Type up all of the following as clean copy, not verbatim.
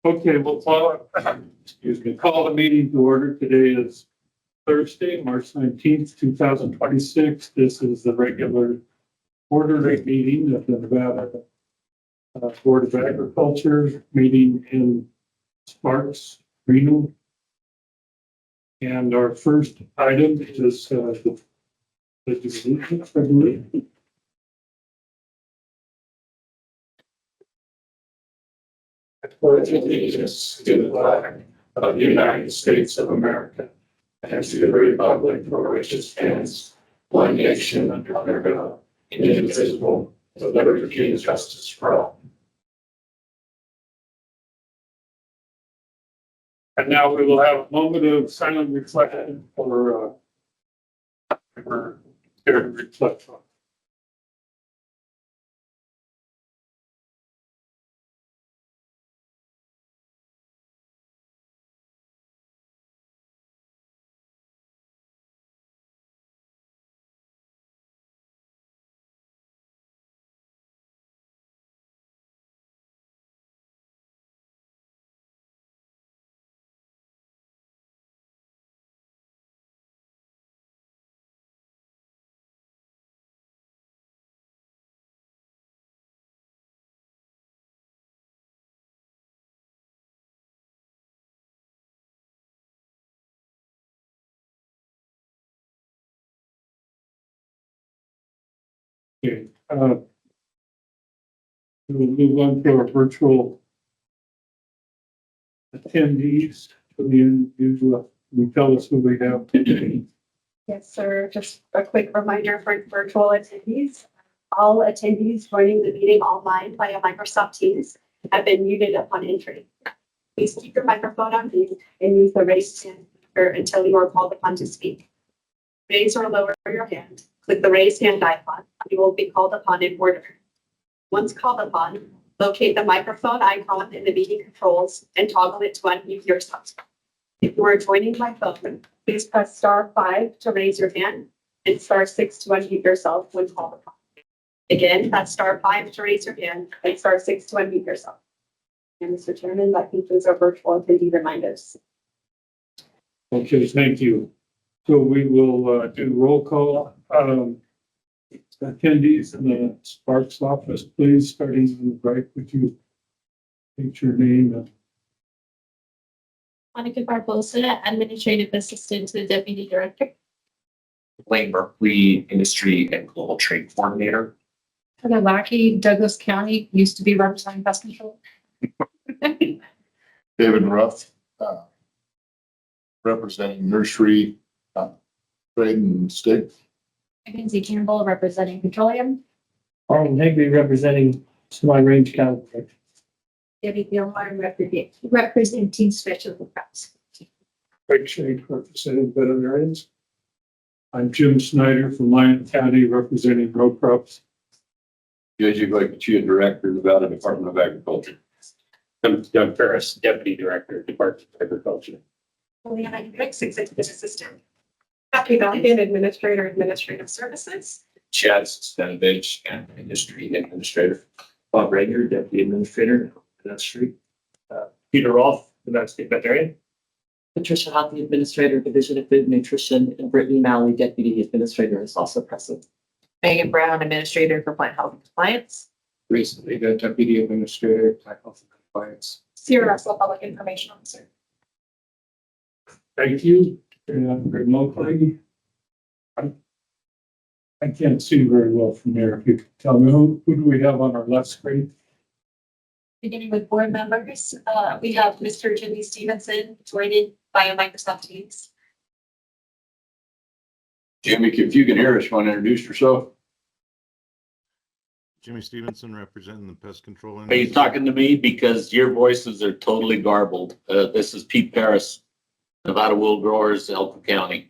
Okay, we'll call the meeting to order. Today is Thursday, March 19th, 2026. This is the regular orderly meeting of the Nevada Board of Agriculture meeting in Sparks, Reno. And our first item is the allegiance, I believe. I pledge allegiance to the flag of the United States of America and to the republic for which it stands, one nation under God, indivisible, with liberty and justice for all. And now we will have a moment of silent reflection for here to reflect on. Okay, we'll move on to our virtual attendees. Can you tell us who we have? Yes, sir. Just a quick reminder for virtual attendees. All attendees joining the meeting online via Microsoft Teams have been muted upon entry. Please keep your microphone on mute and use the raise hand feature until you are called upon to speak. Raise or lower your hand. Click the raise hand icon. You will be called upon in order. Once called upon, locate the microphone icon in the meeting controls and toggle it to unmute yourself. If you are joining by phone, please press *5 to raise your hand and *6 to unmute yourself when called upon. Again, press *5 to raise your hand and *6 to unmute yourself. And Mr. Chairman, that concludes our virtual attendee reminders. Okay, thank you. So we will do roll call. Attendees in the Sparks office, please, starting on the right, would you state your name and Monica Barbosa, Administrative Assistant to the Deputy Director. Blaine Berkeley, Industry and Global Trade Coordinator. Heather Lackey, Douglas County, used to be representing Pest Control. David Ruff, representing nursery, trade and stick. Mackenzie Campbell, representing Petroleum. Arlen Higby representing Semi Range Cattle Protection. Debbie Gilmore, representing Special Crops. Craig Shade representing veterinarians? I'm Jim Snyder from Lyon County representing row crops. J.J. Goycochea, Director, Nevada Department of Agriculture. I'm Doug Ferris, Deputy Director, Department of Agriculture. Leanna Hicks, Executive Assistant. Kathy Duncan, Administrator, Administrative Services. Chad Stanovich, and Industry Administrator. Bob Rager, Deputy Administrator, Vanette Street. Peter Rolfe, Nevada State Veterinarian. Patricia Hockey, Administrator, Division of Food Nutrition, and Brittany Malley, Deputy Administrator, is also present. Megan Brown, Administrator for Plant Health and Compliance. Recently, the Deputy Administrator, Plant Health and Compliance. Sierra Russell, Public Information Officer. Thank you. And remotely. I can't see very well from here. If you could tell me who do we have on our left screen? Beginning with board members, we have Mr. Jimmy Stevenson joining via Microsoft Teams. Jimmy, if you can hear us, want to introduce yourself? Jimmy Stevenson, representing the pest control. Are you talking to me? Because your voices are totally garbled. This is Pete Paris, Nevada Wool Growers, Elko County.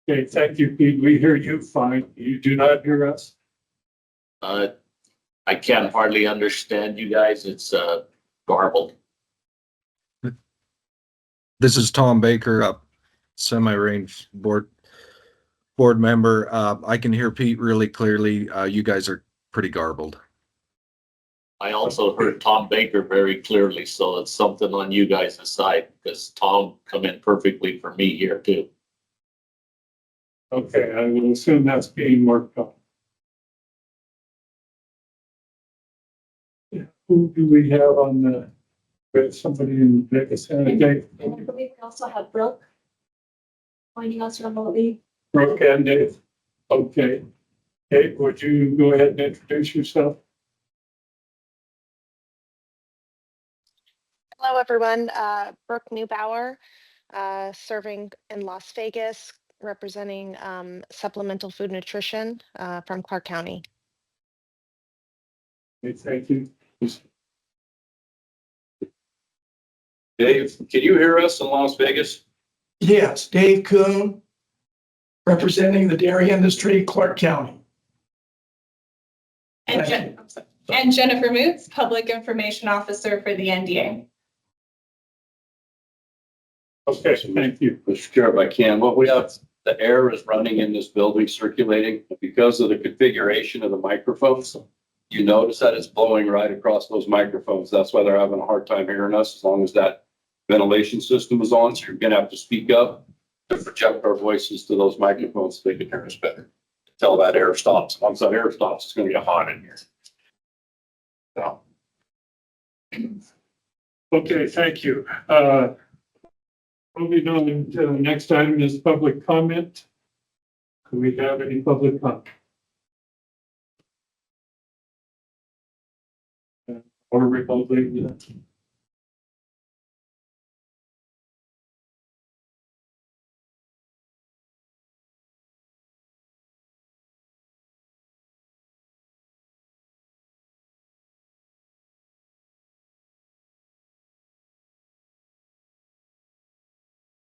Okay, thank you, Pete. We hear you fine. You do not hear us? I can't hardly understand you guys. It's garbled. This is Tom Baker, semi-range board member. I can hear Pete really clearly. You guys are pretty garbled. I also heard Tom Baker very clearly, so it's something on you guys' side, because Tom come in perfectly for me here too. Okay, I will assume that's being worked on. Who do we have on the, we have somebody in Vegas, Dave, And I believe we also have Brooke joining us remotely. Brooke and Dave? Okay. Dave, would you go ahead and introduce yourself? Hello, everyone. Brooke Neubauer, serving in Las Vegas, representing Supplemental Food Nutrition from Clark County. Okay, thank you. Dave, can you hear us in Las Vegas? Yes, Dave Kuhn, representing the dairy industry, Clark County. And and Jennifer Moots, Public Information Officer for the NDA. Okay, thank you. Mr. Chair, if I can, what we have, the air is running in this building circulating because of the configuration of the microphones. You notice that it's blowing right across those microphones. That's why they're having a hard time hearing us as long as that ventilation system is on. So you're gonna have to speak up to project our voices to those microphones so they can hear us better. Until that air stops. Once that air stops, it's gonna get hot in here. So. Okay, thank you. Moving on to the next item is public comment. Do we have any public comment? Or remotely?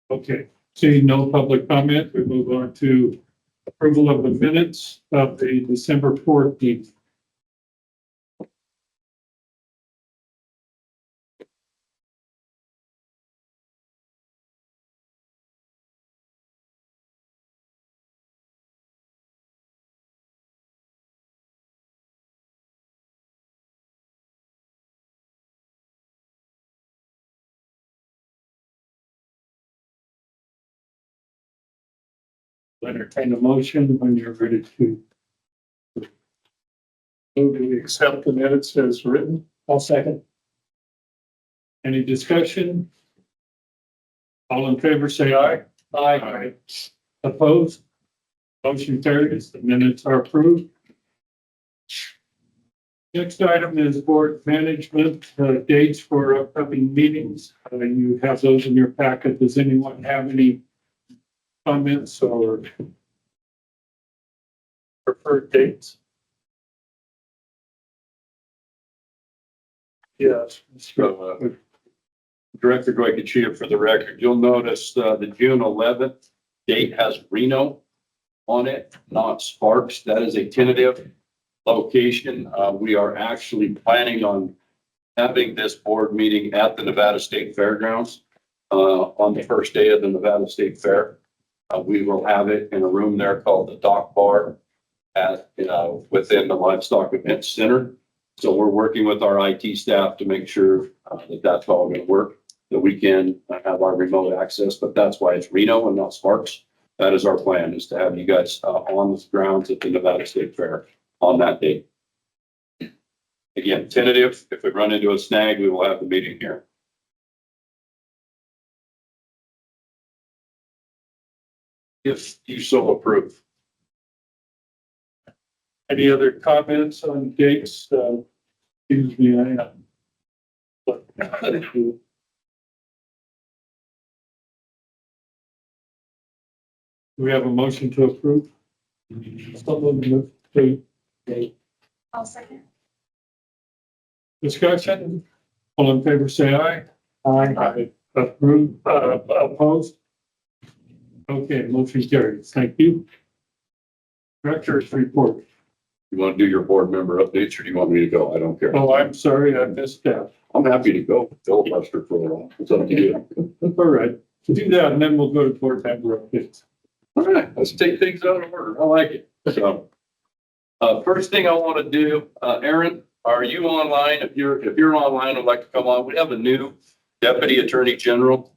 Okay, seeing no public comment, we move on to approval of the minutes of the December 4th meeting. Entertain a motion when you're ready to. Move to accept the minutes as written. I'll second. Any discussion? All in favor, say aye. Aye. Opposed? Motion carries. The minutes are approved. Next item is board management dates for upcoming meetings. You have those in your packet. Does anyone have any comments or preferred dates? Yes. So, Director Goycochea, for the record, you'll notice the June 11th date has Reno on it, not Sparks. That is a tentative location. We are actually planning on having this board meeting at the Nevada State Fairgrounds on the first day of the Nevada State Fair. We will have it in a room there called the Dock Bar at, within the Livestock Events Center. So we're working with our IT staff to make sure that that's all going to work, that we can have our remote access, but that's why it's Reno and not Sparks. That is our plan, is to have you guys on the grounds at the Nevada State Fair on that date. Again, tentative. If we run into a snag, we will have the meeting here. If you so approve. Any other comments on dates? Excuse me, I am. Do we have a motion to approve? I'll second. Discussion? All in favor, say aye. Aye. Approved, opposed? Okay, motion carries. Thank you. Director's report. You want to do your board member updates or do you want me to go? I don't care. Oh, I'm sorry, I missed that. I'm happy to go filibuster for a while. It's up to you. All right, to do that, and then we'll go to board member updates. All right, let's take things out of order. I like it. So, first thing I want to do, Aaron, are you online? If you're online, would like to come on, we have a new Deputy Attorney General.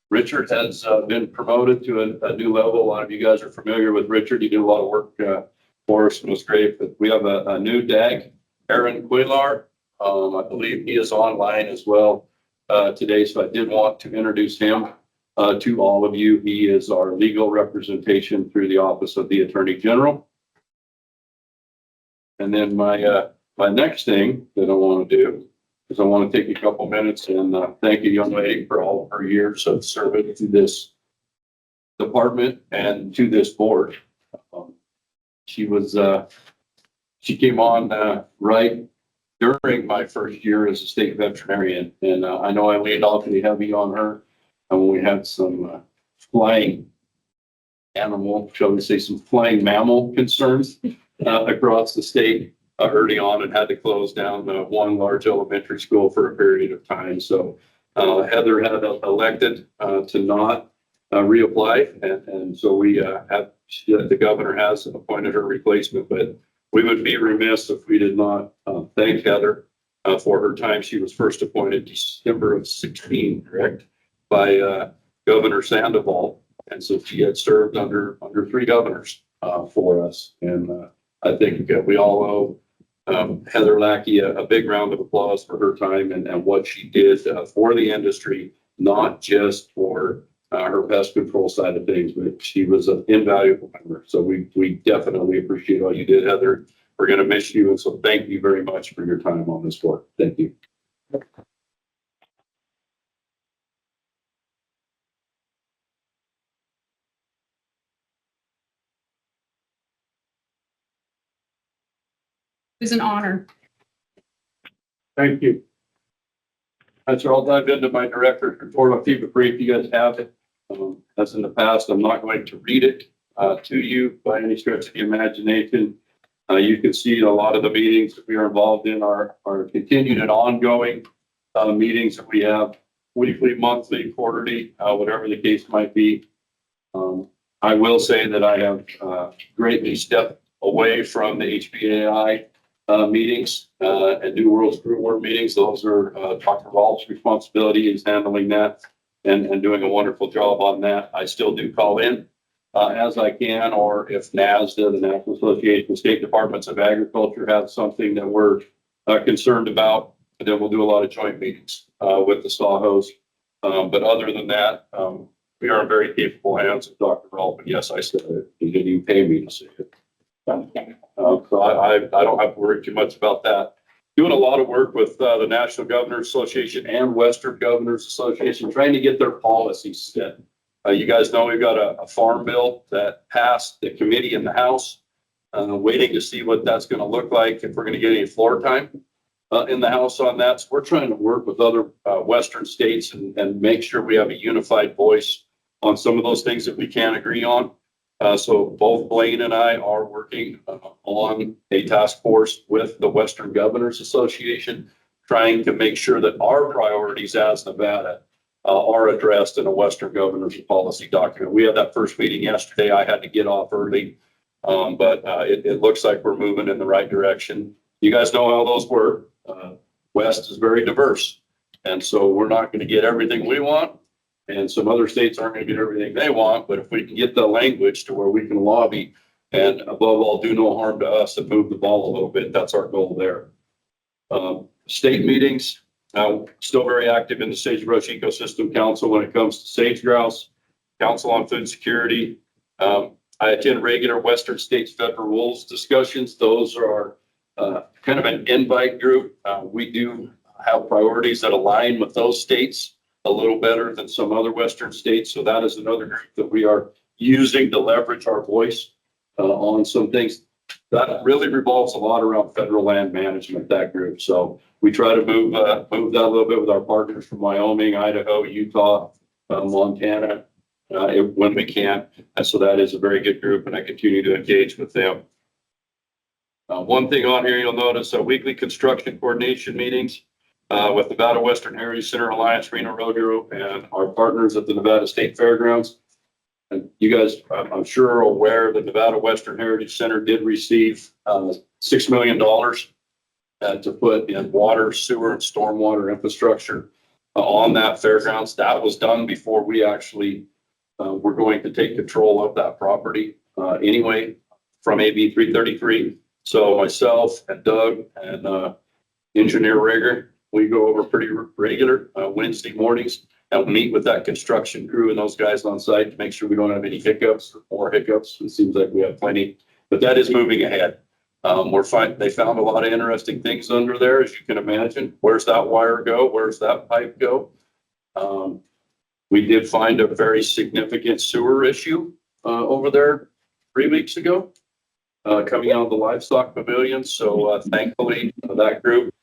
Richard has been promoted to a new level. A lot of you guys are familiar with Richard. He did a lot of work for us and was great. But we have a new DAG, Aaron Quilar. I believe he is online as well today. So I did want to introduce him to all of you. He is our legal representation through the Office of the Attorney General. And then my next thing that I want to do is I want to take a couple minutes and thank a young lady for all of her years of service to this department and to this board. She came on right during my first year as a state veterinarian, and I know I laid awfully heavy on her, and when we had some flying animal, shall we say, some flying mammal concerns across the state early on, and had to close down one large elementary school for a period of time. So Heather had elected to not reapply, and so we have, the governor has appointed her replacement, but we would be remiss if we did not thank Heather for her time. She was first appointed December of 16, correct, by Governor Sandoval, and so she had served under three governors for us, and I think we all owe Heather Lackey a big round of applause for her time and what she did for the industry, not just for her pest control side of things, but she was an invaluable member. So we definitely appreciate all you did, Heather. We're going to miss you. And so thank you very much for your time on this board. Thank you. It was an honor. Thank you. That's all dive into my director's report. I'll keep it brief. You guys have it. As in the past, I'm not going to read it to you by any stretch of the imagination. You can see a lot of the meetings that we are involved in are continued and ongoing meetings that we have weekly, monthly, quarterly, whatever the case might be. I will say that I have greatly stepped away from the HPAI meetings and New World Screw Worm meetings. Those are Dr. Rolf's responsibility is handling that and doing a wonderful job on that. I still do call in as I can, or if NASDA, the National Association of State Departments of Agriculture, has something that we're concerned about, then we'll do a lot of joint meetings with the SAHOs. But other than that, we are in very capable hands of Dr. Rolf. And yes, I said it. He didn't even pay me to say it. So I don't have to worry too much about that. Doing a lot of work with the National Governors Association and Western Governors Association, trying to get their policies set. You guys know we've got a farm bill that passed the committee in the House, waiting to see what that's going to look like, if we're going to get any floor time in the House on that. So we're trying to work with other Western states and make sure we have a unified voice on some of those things that we can agree on. So both Blaine and I are working on a task force with the Western Governors Association, trying to make sure that our priorities as Nevada are addressed in a Western Governor's policy document. We had that first meeting yesterday. I had to get off early, but it looks like we're moving in the right direction. You guys know how those work. West is very diverse, and so we're not going to get everything we want. And some other states aren't going to get everything they want, but if we can get the language to where we can lobby and above all, do no harm to us and move the ball a little bit, that's our goal there. State meetings, still very active in the Sagebrush Ecosystem Council when it comes to sage grouse, Council on Food Security. I attend regular Western States Federal Rules discussions. Those are kind of an invite group. We do have priorities that align with those states a little better than some other Western states. So that is another group that we are using to leverage our voice on some things. That really revolves a lot around federal land management, that group. So we try to move that a little bit with our partners from Wyoming, Idaho, Utah, Montana, when we can. And so that is a very good group, and I continue to engage with them. One thing on here, you'll notice weekly construction coordination meetings with Nevada Western Heritage Center Alliance, Reno Rodeo, and our partners at the Nevada State Fairgrounds. And you guys, I'm sure, are aware that Nevada Western Heritage Center did receive $6 million to put in water, sewer, and stormwater infrastructure on that fairgrounds. That was done before we actually were going to take control of that property anyway from AB 333. So myself and Doug and engineer Rigger, we go over pretty regular Wednesday mornings and meet with that construction crew and those guys on site to make sure we don't have any hiccups or more hiccups. It seems like we have plenty, but that is moving ahead. We're fine. They found a lot of interesting things under there, as you can imagine. Where's that wire go? Where's that pipe go? We did find a very significant sewer issue over there 3 weeks ago, coming out of the livestock pavilion. So thankfully, that group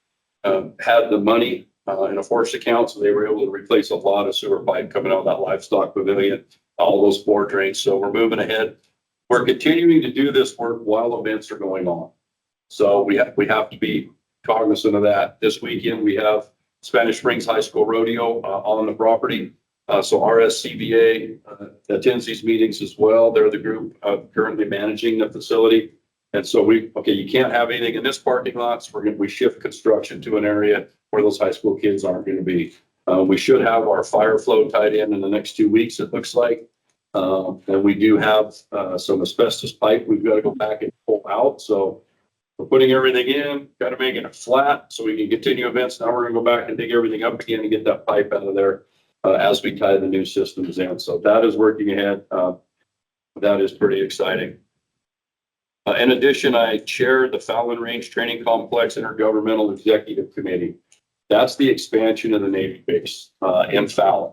had the money in a force account, so they were able to replace a lot of sewer pipe coming out of that livestock pavilion, all those floor drains. So we're moving ahead. We're continuing to do this work while events are going on. So we have to be cognizant of that. This weekend, we have Spanish Springs High School Rodeo on the property. So RSCBA attends these meetings as well. They're the group currently managing the facility. And so you can't have anything in this parking lot. So we shift construction to an area where those high school kids aren't going to be. We should have our fire flow tied in the next 2 weeks, it looks like. And we do have some asbestos pipe we've got to go back and pull out. So we're putting everything in, kind of making it flat so we can continue events. Now we're going to go back and dig everything up again and get that pipe out of there as we tie the new systems in. So that is working ahead. That is pretty exciting. In addition, I chair the Fallon Range Training Complex Intergovernmental Executive Committee. That's the expansion of the Navy base in Fallon.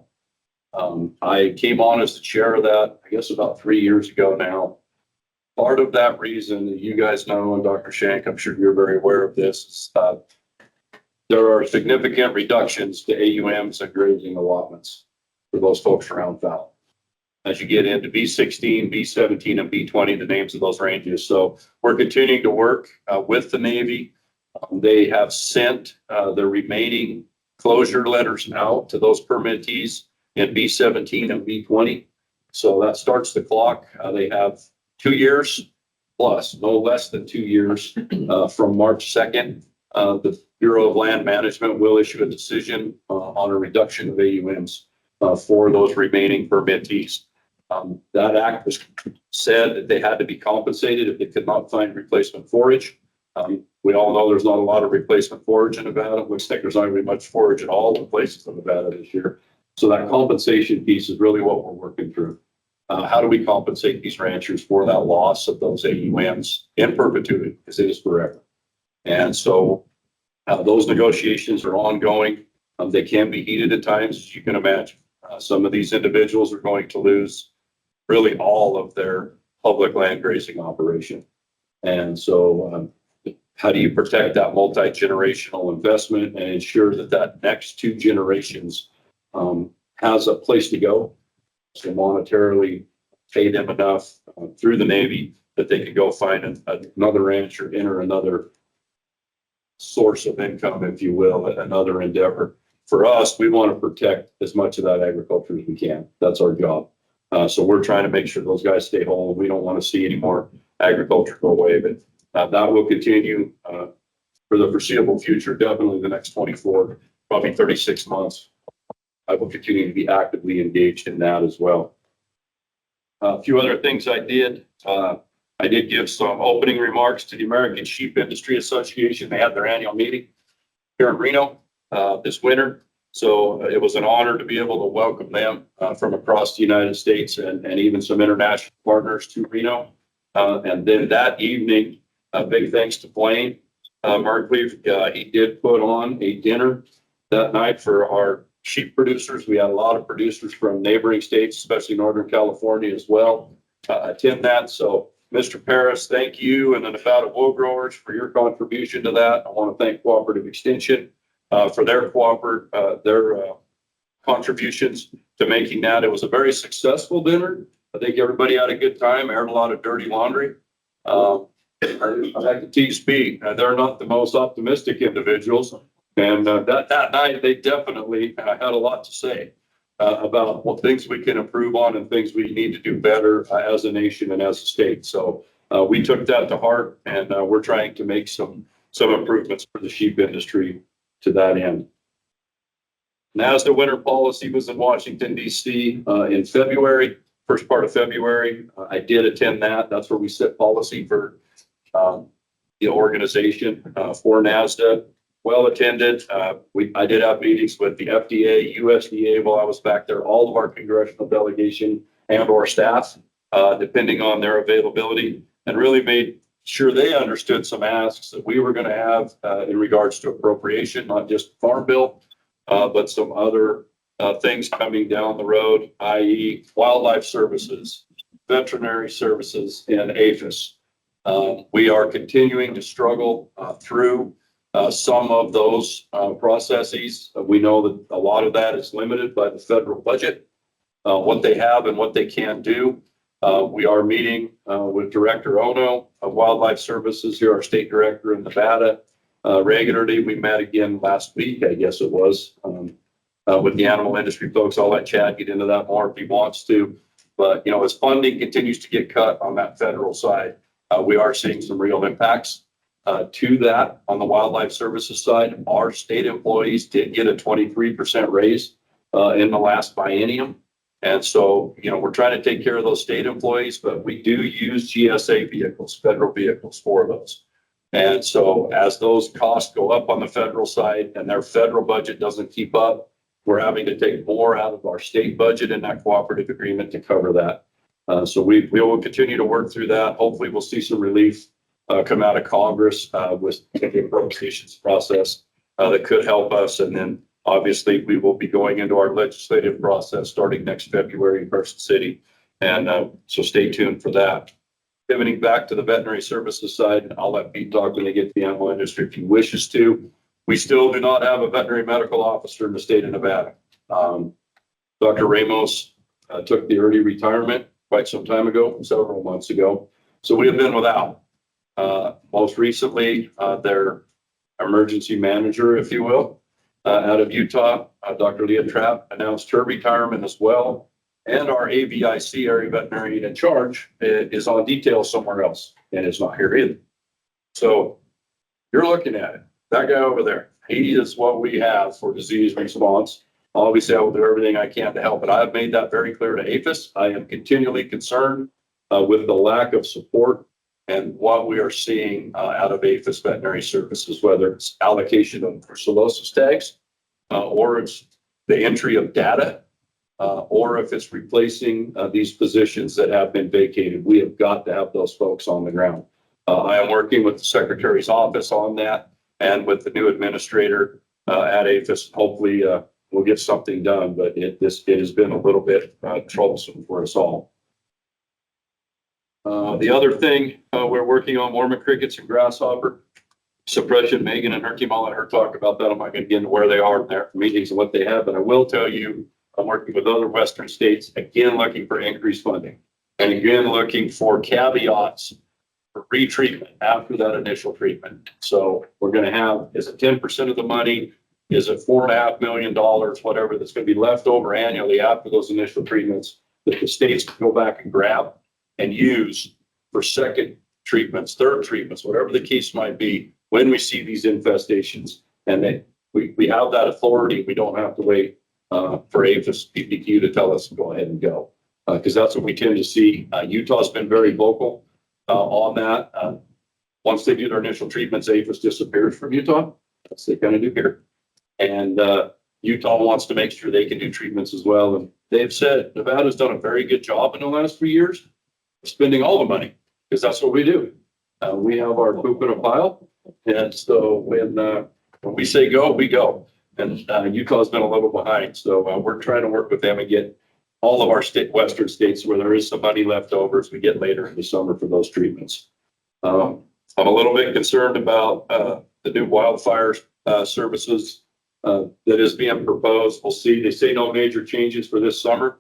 I came on as the chair of that, I guess about 3 years ago now. Part of that reason, you guys know, and Dr. Shank, I'm sure you're very aware of this, there are significant reductions to AUMs and grazing allotments for those folks around Fallon. As you get into B16, B17, and B20, the names of those ranges. So we're continuing to work with the Navy. They have sent the remaining closure letters out to those permittees in B17 and B20. So that starts the clock. They have 2 years plus, no less than 2 years from March 2nd. The Bureau of Land Management will issue a decision on a reduction of AUMs for those remaining permittees. That act was said that they had to be compensated if they could not find replacement forage. We all know there's not a lot of replacement forage in Nevada. It looks like there's not really much forage at all in places in Nevada this year. So that compensation piece is really what we're working through. How do we compensate these ranchers for that loss of those AUMs in perpetuity, because it is forever? And so those negotiations are ongoing. They can be heated at times, as you can imagine. Some of these individuals are going to lose really all of their public land grazing operation. And so how do you protect that multi-generational investment and ensure that that next 2 generations has a place to go to monetarily pay them enough through the Navy that they can go find another ranch or enter another source of income, if you will, another endeavor. For us, we want to protect as much of that agriculture as we can. That's our job. So we're trying to make sure those guys stay home. We don't want to see any more agriculture go away, but that will continue for the foreseeable future, definitely the next 24, probably 36 months. I will continue to be actively engaged in that as well. A few other things I did. I did give some opening remarks to the American Sheep Industry Association. They had their annual meeting here in Reno this winter. So it was an honor to be able to welcome them from across the United States and even some international partners to Reno. And then that evening, big thanks to Blaine Merkley. He did put on a dinner that night for our sheep producers. We had a lot of producers from neighboring states, especially Northern California as well, attend that. So Mr. Paris, thank you, and the Nevada Wool Growers for your contribution to that. I want to thank Cooperative Extension for their contributions to making that. It was a very successful dinner. I think everybody had a good time, aired a lot of dirty laundry. I like to tease Pete. They're not the most optimistic individuals. And that night, they definitely had a lot to say about what things we can improve on and things we need to do better as a nation and as a state. So we took that to heart, and we're trying to make some some improvements for the sheep industry to that end. NASDA winter policy was in Washington, DC in February, first part of February. I did attend that. That's where we set policy for the organization for NASDA. Well attended. I did have meetings with the FDA, USDA while I was back there, all of our congressional delegation and or staff, depending on their availability, and really made sure they understood some asks that we were going to have in regards to appropriation, not just Farm Bill, but some other things coming down the road, i.e. wildlife services, veterinary services, and APHIS. We are continuing to struggle through some of those processes. We know that a lot of that is limited by the federal budget, what they have and what they can do. We are meeting with Director Ono of Wildlife Services here, our state director in Nevada, regularly. We met again last week, I guess it was, with the animal industry folks. I'll let Chad get into that more if he wants to. But, as funding continues to get cut on that federal side, we are seeing some real impacts to that on the wildlife services side. Our state employees did get a 23% raise in the last biennium. And so, we're trying to take care of those state employees, but we do use GSA vehicles, federal vehicles for those. And so as those costs go up on the federal side and their federal budget doesn't keep up, we're having to take more out of our state budget in that cooperative agreement to cover that. So we will continue to work through that. Hopefully we'll see some relief come out of Congress with the appropriations process that could help us. And then obviously we will be going into our legislative process starting next February in Carson City. And so stay tuned for that. Pivoting back to the veterinary services side, I'll let Pete talk when they get to the animal industry if he wishes to. We still do not have a veterinary medical officer in the state of Nevada. Dr. Ramos took the early retirement quite some time ago, several months ago. So we have been without. Most recently, their emergency manager, if you will, out of Utah, Dr. Leah Trapp, announced her retirement as well. And our AVIC, area veterinarian in charge, is on detail somewhere else and is not here either. So you're looking at it. That guy over there, he is what we have for disease response. Obviously, I will do everything I can to help, but I have made that very clear to APHIS. I am continually concerned with the lack of support and what we are seeing out of APHIS veterinary services, whether it's allocation of brucellosis tags or it's the entry of data. Or if it's replacing these positions that have been vacated. We have got to have those folks on the ground. I am working with the Secretary's office on that and with the new administrator at APHIS. Hopefully we'll get something done, but it has been a little bit troublesome for us all. The other thing we're working on, Mormon crickets and grasshopper suppression. Megan and her team, I'll let her talk about that. I'm not going to get into where they are in their meetings and what they have, but I will tell you, I'm working with other Western states, again, looking for increased funding and again, looking for caveats for retreatment after that initial treatment. So we're going to have, is it 10% of the money? Is it $4.5 million, whatever that's going to be left over annually after those initial treatments that the states can go back and grab and use for second treatments, third treatments, whatever the case might be, when we see these infestations. And then we have that authority. We don't have to wait for APHIS PPQ to tell us to go ahead and go. Because that's what we tend to see. Utah's been very vocal on that. Once they do their initial treatments, APHIS disappears from Utah. That's what they kind of do here. And Utah wants to make sure they can do treatments as well. And they've said Nevada's done a very good job in the last 3 years of spending all the money, because that's what we do. We have our poop in a pile. And so when we say go, we go. And Utah's been a little behind. So we're trying to work with them and get all of our western states where there is some money left over as we get later in the summer for those treatments. I'm a little bit concerned about the new wildfire services that is being proposed. We'll see. They say no major changes for this summer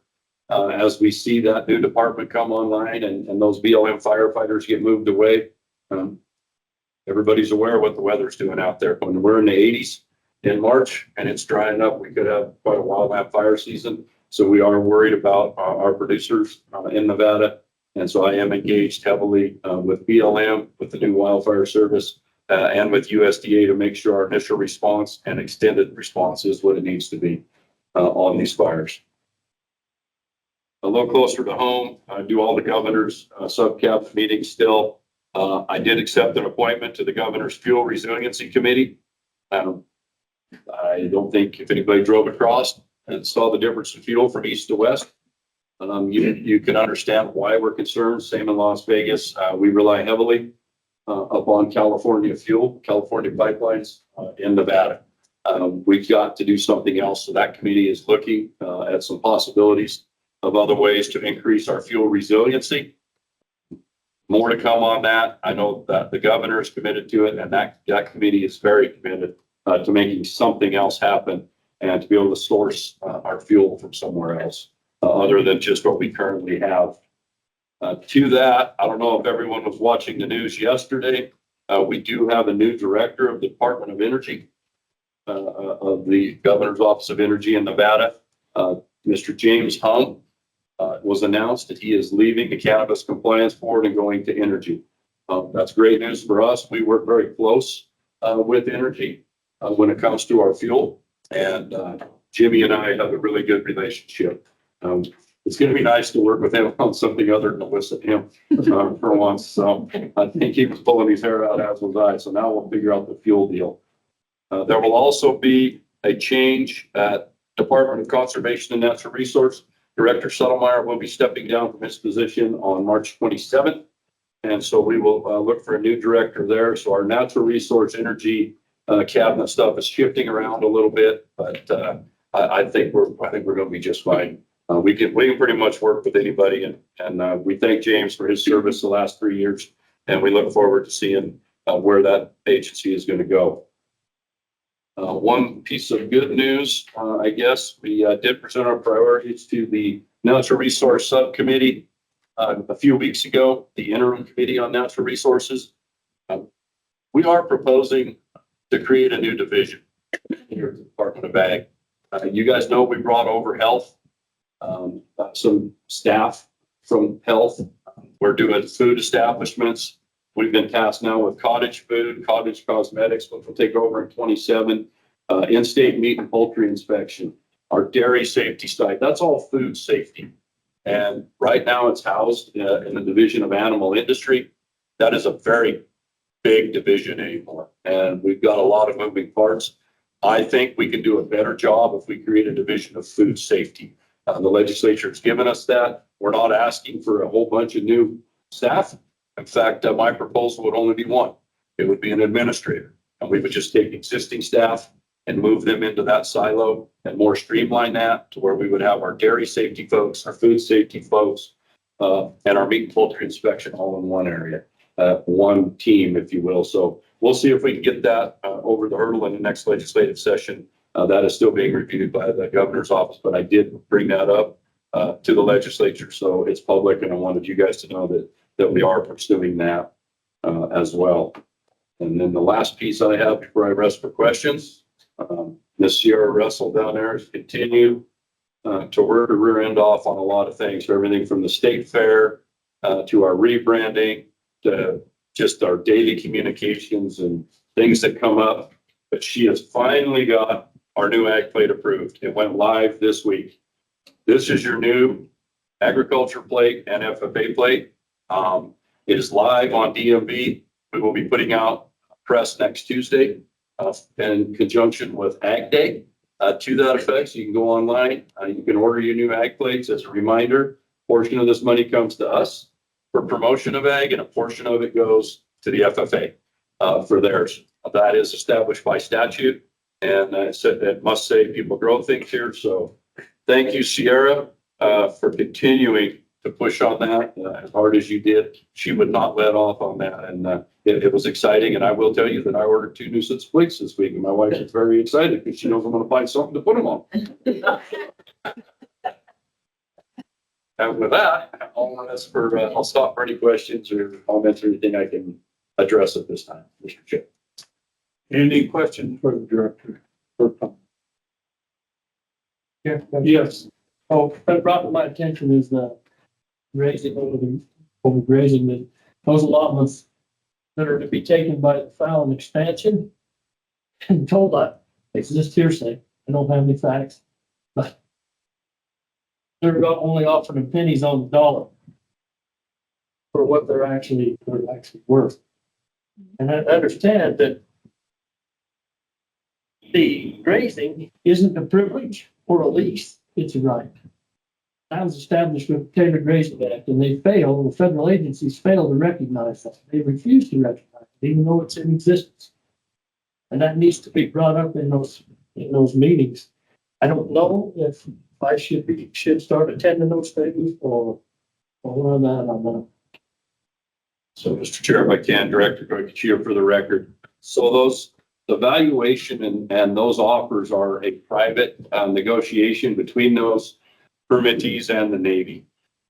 as we see that new department come online and those BLM firefighters get moved away. Everybody's aware of what the weather's doing out there. When we're in the 80s in March and it's drying up, we could have quite a wildland fire season. So we are worried about our producers in Nevada. And so I am engaged heavily with BLM, with the new wildfire service, and with USDA to make sure our initial response and extended response is what it needs to be on these fires. A little closer to home, I do all the governor's sub-cap meetings still. I did accept an appointment to the governor's fuel resiliency committee. I don't think if anybody drove across and saw the difference in fuel from east to west, you can understand why we're concerned. Same in Las Vegas. We rely heavily upon California fuel, California pipelines in Nevada. We've got to do something else. So that committee is looking at some possibilities of other ways to increase our fuel resiliency. More to come on that. I know that the governor is committed to it, and that committee is very committed to making something else happen and to be able to source our fuel from somewhere else other than just what we currently have. To that, I don't know if everyone was watching the news yesterday. We do have a new director of the Department of Energy, of the Governor's Office of Energy in Nevada. Mr. James Hum was announced that he is leaving the Cannabis Compliance Board and going to Energy. That's great news for us. We work very close with Energy when it comes to our fuel. And Jimmy and I have a really good relationship. It's going to be nice to work with him on something other than listen to him for once. So I think he was pulling his hair out, as was I. So now we'll figure out the fuel deal. There will also be a change at Department of Conservation and Natural Resource. Director Settlemeyer will be stepping down from his position on March 27th. And so we will look for a new director there. So our natural resource energy cabinet stuff is shifting around a little bit, but I think we're going to be just fine. We can pretty much work with anybody, and we thank James for his service the last 3 years, and we look forward to seeing where that agency is going to go. One piece of good news, I guess, we did present our priorities to the Natural Resource Subcommittee a few weeks ago, the Interim Committee on Natural Resources. We are proposing to create a new division here at the Department of Ag. You guys know we brought over health, some staff from health. We're doing food establishments. We've been tasked now with cottage food, cottage cosmetics, which will take over in 27, in-state meat and poultry inspection, our dairy safety site. That's all food safety. And right now it's housed in the Division of Animal Industry. That is a very big division anymore. And we've got a lot of moving parts. I think we can do a better job if we create a division of food safety. The legislature has given us that. We're not asking for a whole bunch of new staff. In fact, my proposal would only be one. It would be an administrator. And we would just take existing staff and move them into that silo and more streamline that to where we would have our dairy safety folks, our food safety folks, and our meat and poultry inspection all in one area, one team, if you will. So we'll see if we can get that over the hurdle in the next legislative session. That is still being reviewed by the governor's office, but I did bring that up to the legislature. So it's public, and I wanted you guys to know that we are pursuing that as well. And then the last piece I have before I rest for questions, Ms. Sierra Russell down there has continued to work her rear end off on a lot of things, so everything from the state fair to our rebranding to just our daily communications and things that come up. But she has finally got our new ag plate approved. It went live this week. This is your new agriculture plate and FFA plate. It is live on DMV. We will be putting out press next Tuesday in conjunction with Ag Day to that effect. So you can go online. You can order your new ag plates. As a reminder, a portion of this money comes to us for promotion of ag, and a portion of it goes to the FFA for theirs. That is established by statute, and it must say people grow things here. So thank you, Sierra, for continuing to push on that as hard as you did. She would not let off on that, and it was exciting. And I will tell you that I ordered 2 new sets of plates this week, and my wife is very excited because she knows I'm going to find something to put them on. And with that, I'll stop for any questions or comments or anything I can address at this time, Mr. Chair. Any questions for the director? Yeah, yes. Oh, what brought to my attention is the grazing over grazing, that those allotments that are to be taken by the Fallon expansion. And told that, it's just hearsay, I don't have any facts, but they're only offering pennies on the dollar for what they're actually worth. And I understand that the grazing isn't a privilege or a lease, it's a right. That was established with the Taylor Grazing Act, and they fail, the federal agencies fail to recognize that. They refuse to recognize it, even though it's in existence. And that needs to be brought up in those meetings. I don't know if I should start attending those meetings or on that, I'm not. So, Mr. Chair, if I can, Director Goyachia for the record. So the valuation and those offers are a private negotiation between those permittees and the Navy.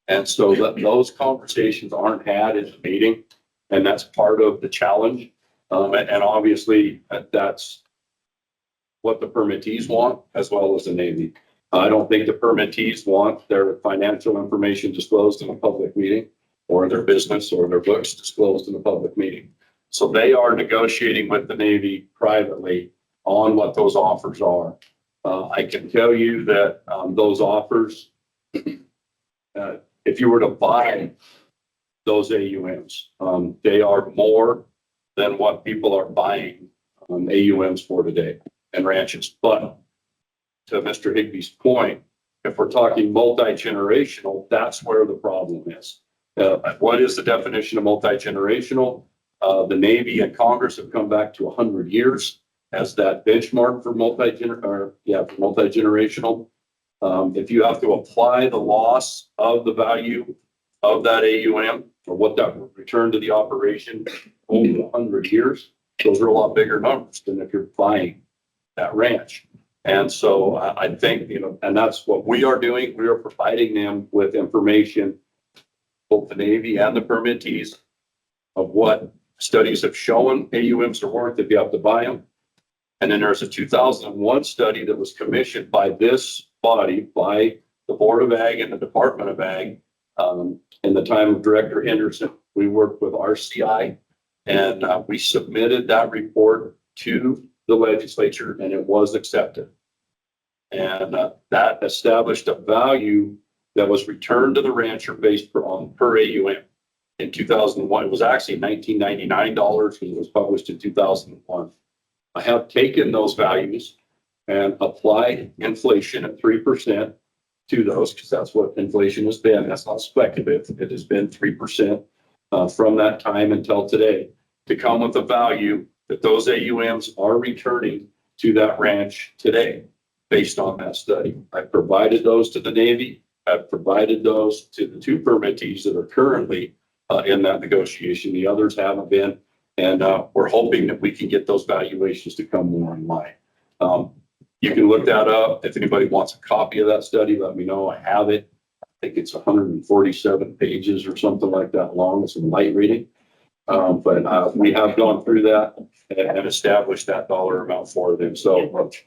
And so those conversations aren't had in the meeting, and that's part of the challenge. And obviously that's what the permittees want as well as the Navy. I don't think the permittees want their financial information disclosed in a public meeting or their business or their books disclosed in a public meeting. So they are negotiating with the Navy privately on what those offers are. I can tell you that those offers, if you were to buy those AUMs, they are more than what people are buying AUMs for today and ranches. But to Mr. Higby's point, if we're talking multi-generational, that's where the problem is. What is the definition of multi-generational? The Navy and Congress have come back to 100 years as that benchmark for multi-generational. If you have to apply the loss of the value of that AUM or what that would return to the operation over 100 years, those are a lot bigger numbers than if you're buying that ranch. And so I think, and that's what we are doing. We are providing them with information, both the Navy and the permittees, of what studies have shown AUMs are worth if you have to buy them. And then there's a 2001 study that was commissioned by this body, by the Board of Ag and the Department of Ag. In the time of Director Henderson, we worked with RCI and we submitted that report to the legislature and it was accepted. And that established a value that was returned to the rancher based on per AUM. In 2001, it was actually $1999 because it was published in 2001. I have taken those values and applied inflation at 3% to those because that's what inflation has been. That's not speculative. It has been 3% from that time until today to come with a value that those AUMs are returning to that ranch today based on that study. I provided those to the Navy. I've provided those to the two permittees that are currently in that negotiation. The others haven't been. And we're hoping that we can get those valuations to come more in line. You can look that up. If anybody wants a copy of that study, let me know. I have it. I think it's 147 pages or something like that long. It's some light reading. But we have gone through that and established that dollar amount for them. So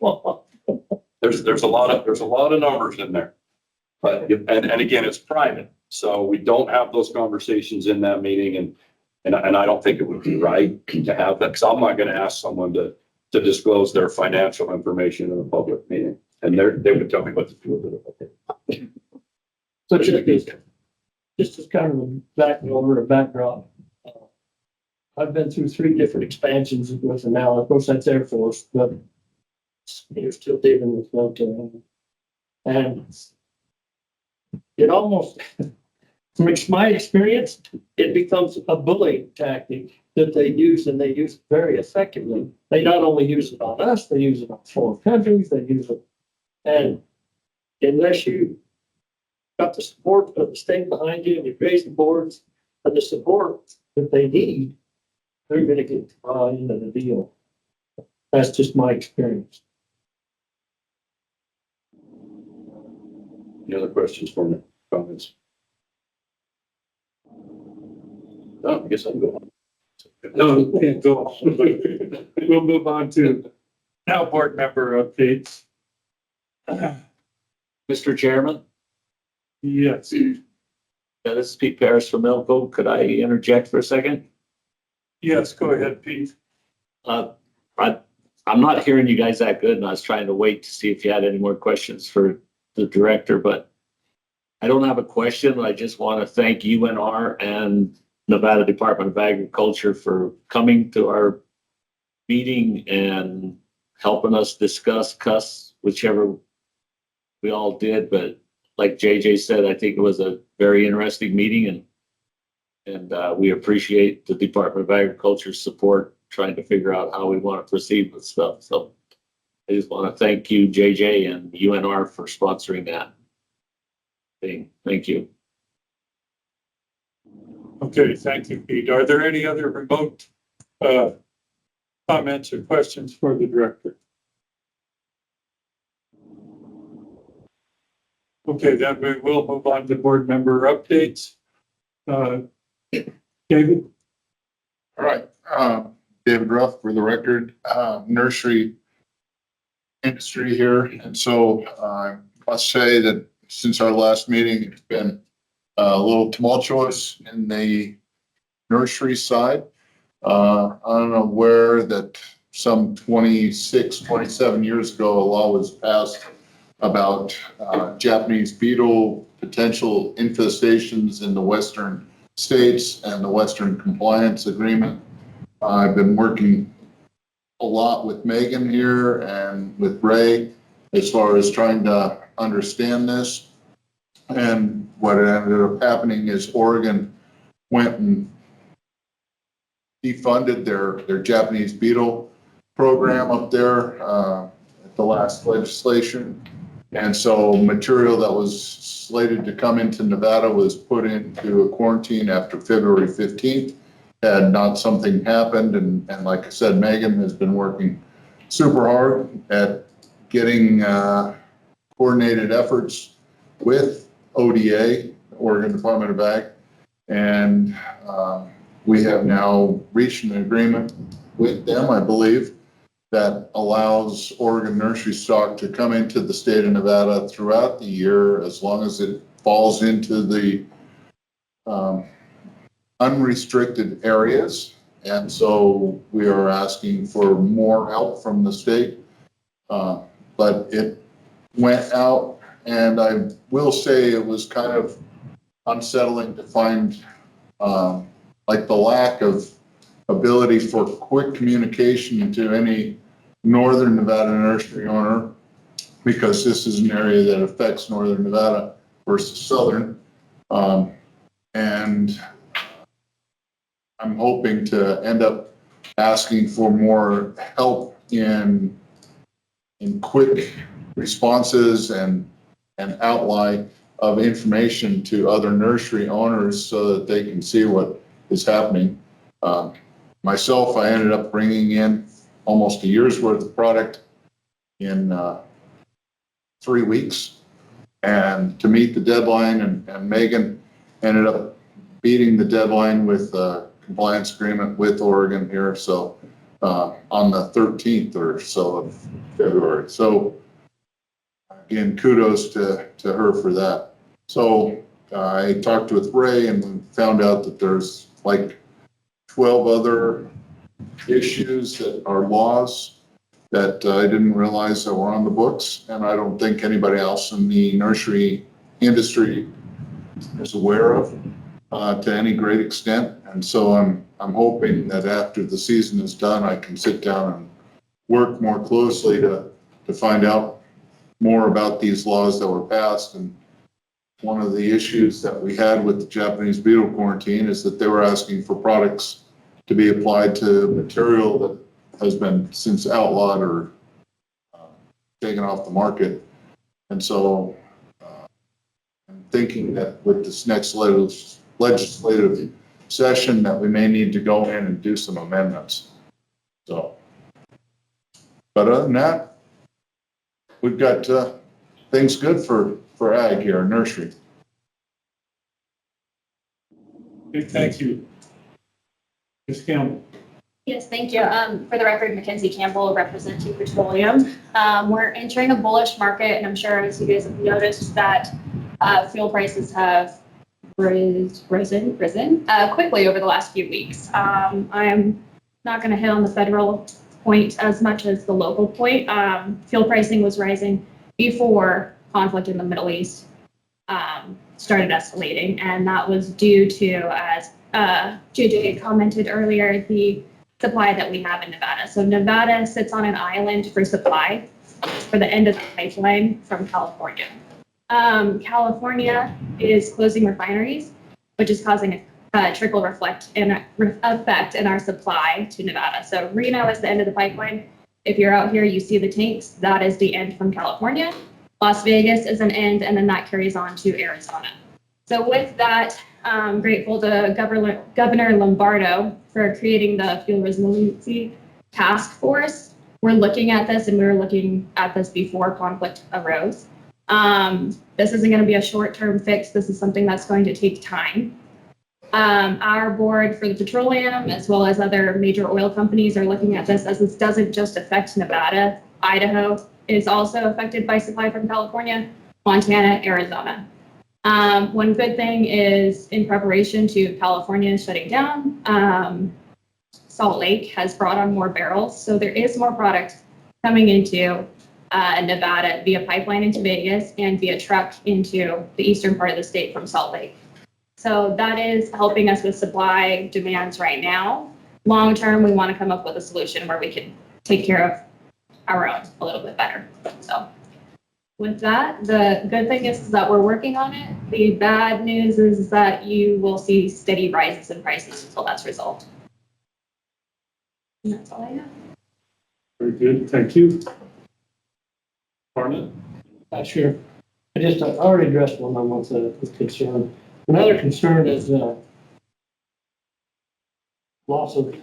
there's a lot of numbers in there. But and again, it's private. So we don't have those conversations in that meeting. And I don't think it would be right to have that because I'm not going to ask someone to disclose their financial information in a public meeting. And they would tell me what to do with it. So just as kind of a backdrop, I've been through 3 different expansions with them now. Of course, that's Air Force, but you're still dealing with military. And it almost, from my experience, it becomes a bullying tactic that they use, and they use it very effectively. They not only use it on us, they use it on foreign countries, they use it. And unless you got the support of the state behind you and your grazing boards and the support that they need, they're going to get into the deal. That's just my experience. Any other questions for me? Comments? No, I guess I can go on. No, we can't go. We'll move on to now board member updates. Mr. Chairman, Yes. this is Pete Paris from Elko. Could I interject for a second? Yes, go ahead, Pete. I'm not hearing you guys that good, and I was trying to wait to see if you had any more questions for the director, but I don't have a question. I just want to thank UNR and Nevada Department of Agriculture for coming to our meeting and helping us discuss, whichever we all did. But like JJ said, I think it was a very interesting meeting, and we appreciate the Department of Agriculture's support trying to figure out how we want to proceed with stuff. So I just want to thank you, JJ and UNR, for sponsoring that thing. Thank you. Okay, thank you, Pete. Are there any other remote comments or questions for the director? Okay, then we will move on to board member updates. David? All right, David Ruff for the record, nursery industry here. And so I must say that since our last meeting, it's been a little tumultuous in the nursery side. I'm aware that some 26, 27 years ago, a law was passed about Japanese beetle potential infestations in the western states and the Western Compliance Agreement. I've been working a lot with Megan here and with Ray as far as trying to understand this. And what ended up happening is Oregon went and defunded their Japanese beetle program up there at the last legislation. And so material that was slated to come into Nevada was put into a quarantine after February 15th. Had not something happened. And like I said, Megan has been working super hard at getting coordinated efforts with ODA, Oregon Department of Ag. And we have now reached an agreement with them, I believe, that allows Oregon nursery stock to come into the state of Nevada throughout the year as long as it falls into the unrestricted areas. And so we are asking for more help from the state. But it went out, and I will say it was kind of unsettling to find like the lack of ability for quick communication to any northern Nevada nursery owner, because this is an area that affects northern Nevada versus southern. And I'm hoping to end up asking for more help in quick responses and outline of information to other nursery owners so that they can see what is happening. Myself, I ended up bringing in almost a year's worth of product in 3 weeks, and to meet the deadline, and Megan ended up beating the deadline with a compliance agreement with Oregon here. So on the 13th or so of February. So again, kudos to her for that. So I talked with Ray and found out that there's like 12 other issues that are laws that I didn't realize that were on the books. And I don't think anybody else in the nursery industry is aware of to any great extent. And so I'm hoping that after the season is done, I can sit down and work more closely to find out more about these laws that were passed. And one of the issues that we had with the Japanese beetle quarantine is that they were asking for products to be applied to material that has been since outlawed or taken off the market. And so I'm thinking that with this next legislative session that we may need to go in and do some amendments. So, but other than that, we've got things good for ag here, nursery. Okay, thank you. Ms. Campbell. Yes, thank you. For the record, Mackenzie Campbell, representing Petroleum. We're entering a bullish market, and I'm sure as you guys have noticed that fuel prices have risen quickly over the last few weeks. I'm not going to hit on the federal point as much as the local point. Fuel pricing was rising before conflict in the Middle East started escalating, and that was due to, as JJ commented earlier, the supply that we have in Nevada. So Nevada sits on an island for supply for the end of the pipeline from California. California is closing refineries, which is causing a trickle effect in our supply to Nevada. So Reno is the end of the pipeline. If you're out here, you see the tanks. That is the end from California. Las Vegas is an end, and then that carries on to Arizona. So with that, I'm grateful to Governor Lombardo for creating the Fuel Resiliency Task Force. We're looking at this, and we were looking at this before conflict arose. This isn't going to be a short-term fix. This is something that's going to take time. Our board for the petroleum, as well as other major oil companies, are looking at this as this doesn't just affect Nevada. Idaho is also affected by supply from California, Montana, Arizona. One good thing is, in preparation to California shutting down, Salt Lake has brought on more barrels. So there is more product coming into Nevada via pipeline into Vegas and via truck into the eastern part of the state from Salt Lake. So that is helping us with supply demands right now. Long term, we want to come up with a solution where we can take care of our own a little bit better. So with that, the good thing is that we're working on it. The bad news is that you will see steady rises in prices until that's resolved. And that's all I have. Very good, thank you. Parma? Sure. I already addressed one on what's a concern. Another concern is loss of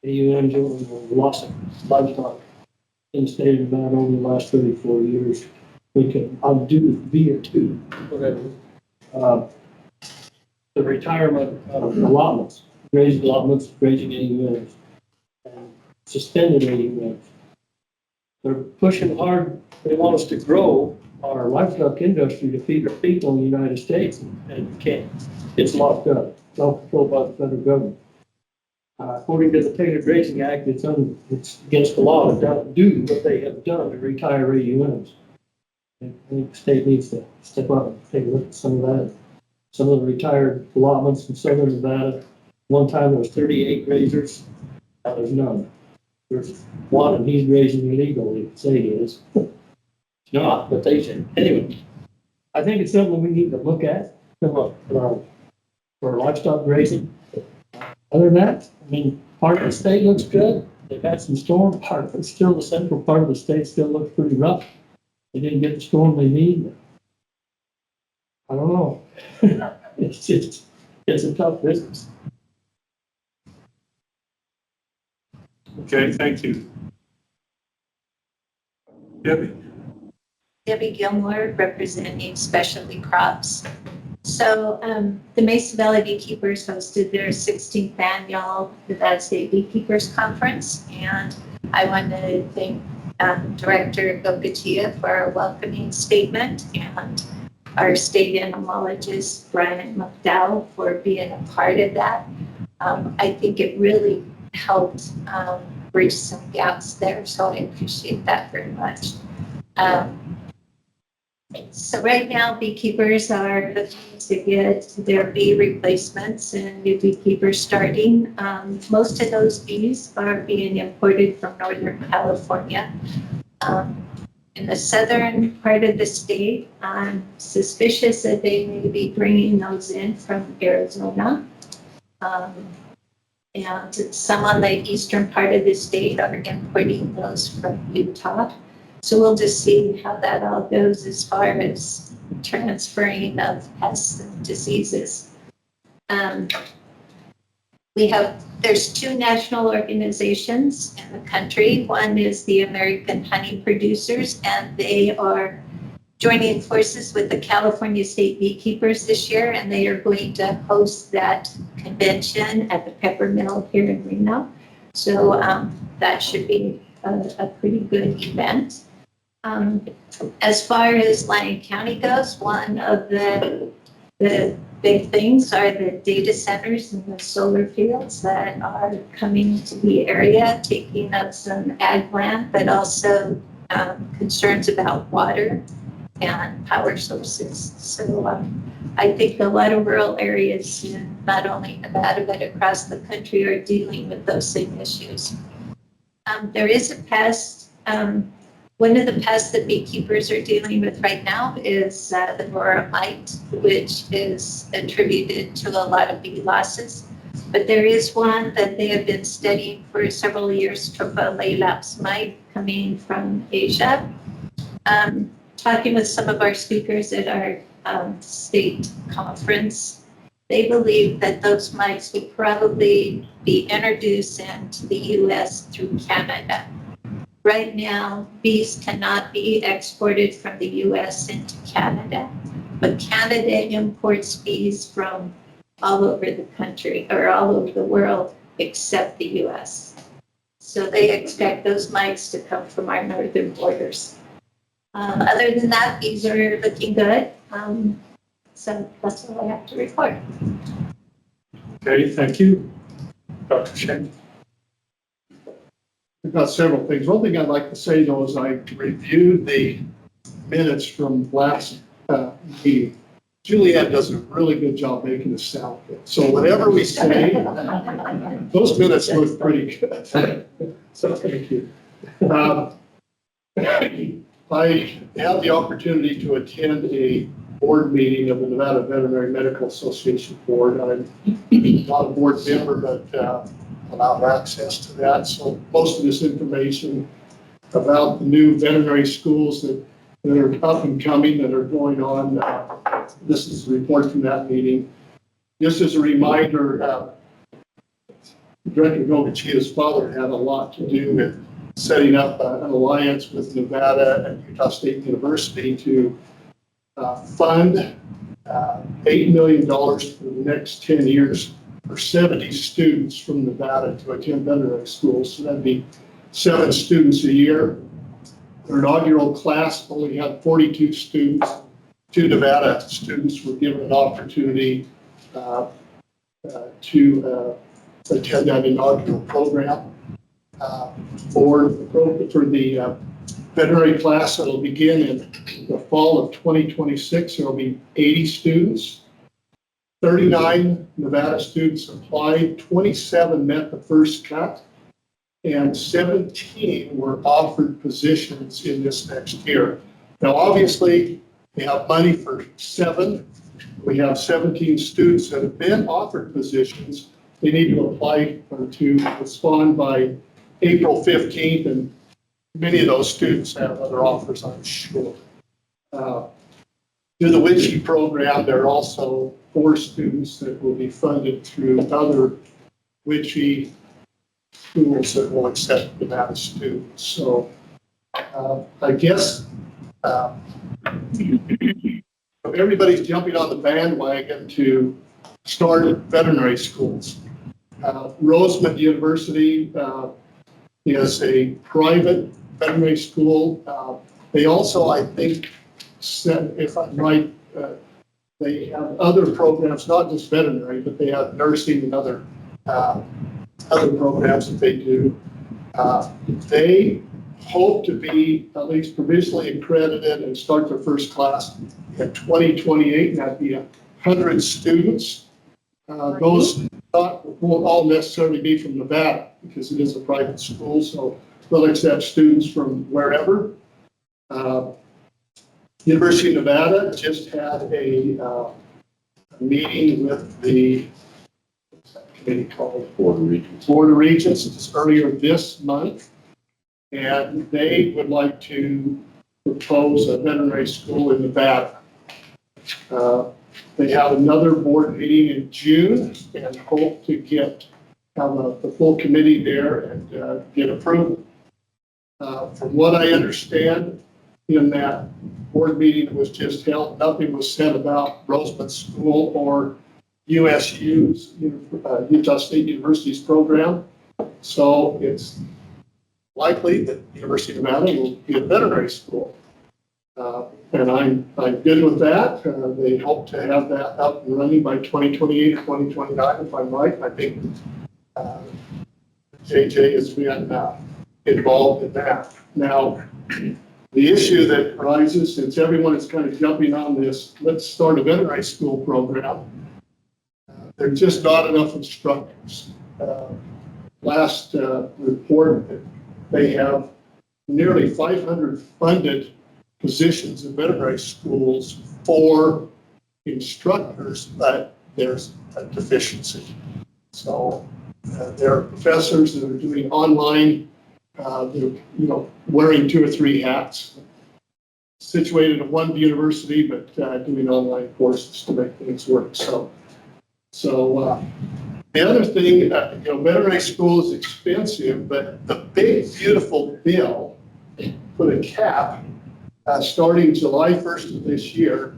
AUMs or loss of livestock in the state of Nevada over the last 34 years. I'll do via two, whatever. The retirement of allotments, grazing allotments, grazing AUMs, and suspended AUMs. They're pushing hard. They want us to grow our livestock industry to feed our people in the United States, and can't. It's locked up. It's all controlled by the federal government. According to the Taylor Grazing Act, it's against the law to do what they have done to retire AUMs. I think the state needs to step up and take a look at some of that. Some of the retired allotments in southern Nevada. One time there was 38 grazers. Now there's none. There's one, and he's grazing illegally. They say he is. It's not, but they should. Anyway, I think it's something we need to look at for livestock grazing. Other than that, I mean, part of the state looks good. They've had some storm. Part of it, still the central part of the state still looks pretty rough. They didn't get the storm they need. I don't know. It's a tough business. Okay, thank you. Debbie? Debbie Gilmore, representing Specialty Crops. So the Mesa Valley Beekeepers hosted their 16th annual Nevada State Beekeepers Conference, and I want to thank Director Gokachia for our welcoming statement, and our state entomologist, Brian McDowell, for being a part of that. I think it really helped bridge some gaps there, so I appreciate that very much. So right now, beekeepers are looking to get their bee replacements and new beekeepers starting. Most of those bees are being imported from Northern California. In the southern part of the state, I'm suspicious that they may be bringing those in from Arizona. And some on the eastern part of the state are importing those from Utah. So we'll just see how that all goes as far as transferring of pests and diseases. There's two national organizations in the country. One is the American Honey Producers, and they are joining forces with the California State Beekeepers this year, and they are going to host that convention at the Pepper Mill here in Reno. So that should be a pretty good event. As far as Lyon County goes, one of the big things are the data centers and the solar fields that are coming to the area, taking up some ag land, but also concerns about water and power sources. So I think a lot of rural areas in not only Nevada, but across the country are dealing with those same issues. There is a pest. One of the pests that beekeepers are dealing with right now is the Varroa mite, which is attributed to a lot of bee losses. But there is one that they have been studying for several years, Trophoelaps mite, coming from Asia. Talking with some of our speakers at our state conference, they believe that those mites would probably be introduced into the U.S. through Canada. Right now, bees cannot be exported from the U.S. into Canada, but Canada imports bees from all over the country or all over the world except the U.S. So they expect those mites to come from our northern borders. Other than that, bees are looking good. So that's all I have to report. Okay, thank you. Dr. Shen. I've got several things. One thing I'd like to say though is I reviewed the minutes from last meeting. Julianne does a really good job making us sound good. So whatever we say, those minutes look pretty good. So thank you. I had the opportunity to attend a board meeting of the Nevada Veterinary Medical Association board. I'm not a board member, but allow access to that. So most of this information about the new veterinary schools that are up and coming, that are going on, this is a report from that meeting. Just as a reminder, Director Gogachia's father had a lot to do with setting up an alliance with Nevada and Utah State University to fund $8 million for the next 10 years for 70 students from Nevada to attend veterinary schools. So that'd be 7 students a year. Their inaugural class only had 42 students. 2 Nevada students were given an opportunity to attend that inaugural program. For the veterinary class that'll begin in the fall of 2026, there will be 80 students. 39 Nevada students applied, 27 met the first cut, and 17 were offered positions in this next year. Now, obviously, we have money for 7. We have 17 students that have been offered positions. They need to apply or to respond by April 15th, and many of those students have other offers, I'm sure. Through the WICHE program, there are also 4 students that will be funded through other WICHE schools that will accept Nevada students. So I guess everybody's jumping on the bandwagon to start veterinary schools. Rosemont University is a private veterinary school. They also, I think, said, if I'm right, they have other programs, not just veterinary, but they have nursing and other programs that they do. They hope to be at least provisionally accredited and start their first class in 2028, and that'd be 100 students. Those won't all necessarily be from Nevada because it is a private school, so they'll accept students from wherever. University of Nevada just had a meeting with the committee called Board of Regents just earlier this month, and they would like to propose a veterinary school in Nevada. They have another board meeting in June and hope to have the full committee there and get approval. From what I understand, in that board meeting that was just held, nothing was said about Rosemont School or USU's, Utah State University's program. So it's likely that the University of Nevada will be a veterinary school. And I'm good with that. They hope to have that up and running by 2028 or 2029, if I'm right. I think JJ has been involved in that. Now, the issue that arises, since everyone is kind of jumping on this, let's start a veterinary school program. There's just not enough instructors. Last report, they have nearly 500 funded positions in veterinary schools for instructors, but there's a deficiency. So there are professors that are doing online, they're wearing 2 or 3 hats, situated at one university, but doing online courses to make things work. So the other thing, veterinary school is expensive, but the big, beautiful bill put a cap starting July 1st of this year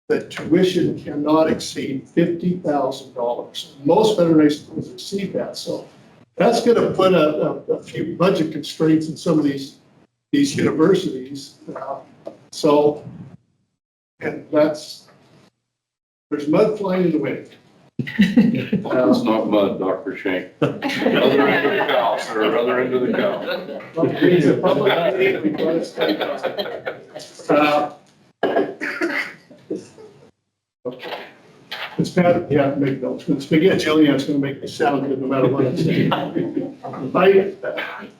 that tuition cannot exceed $50,000. Most veterinary schools exceed that. So that's going to put a few budget constraints in some of these universities. And there's mud flying in the wind. It's not mud, Dr. Shank. Other end of the cow, sir, other end of the cow. It's a public meeting, we want to stay. It's Pat, yeah, make notes. When Spaghetti Julian's going to make me sound good no matter what I say. I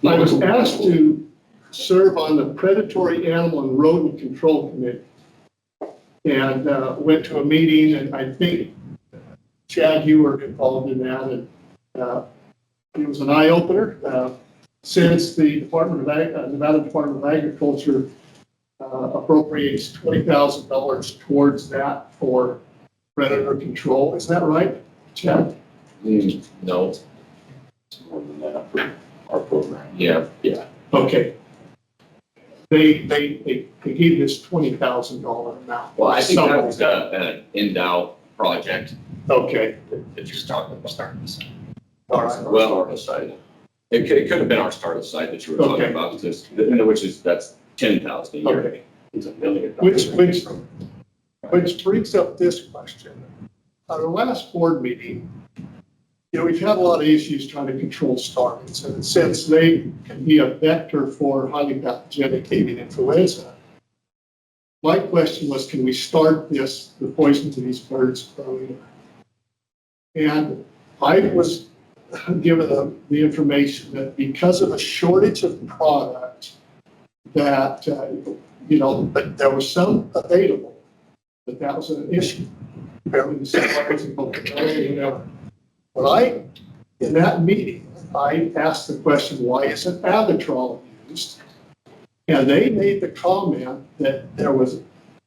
was asked to serve on the Predatory Animal and Rodent Control Committee. And went to a meeting, and I think Chad, you were involved in that, and it was an eye-opener. Since the Nevada Department of Agriculture appropriates $20,000 towards that for predator control, is that right, Chad? No, It's more than that for our program. yeah. Okay. They gave this $20,000 amount. Well, I think that was an in-doubt project Okay, that you're talking about starting this. all right. Well, it could have been our startup site that you were talking Okay. about, that's 10,000 a year. Okay. It's $1 million. Which brings up this question. At our last board meeting, we've had a lot of issues trying to control starlings, and since they can be a vector for highly pathogenic avian influenza, my question was, can we start the poison to these birds earlier? And I was given the information that because of a shortage of product, that but there was some available, that was an issue. Apparently the suppliers and whatever. But in that meeting, I asked the question, why isn't Avitrol used? And they made the comment that there was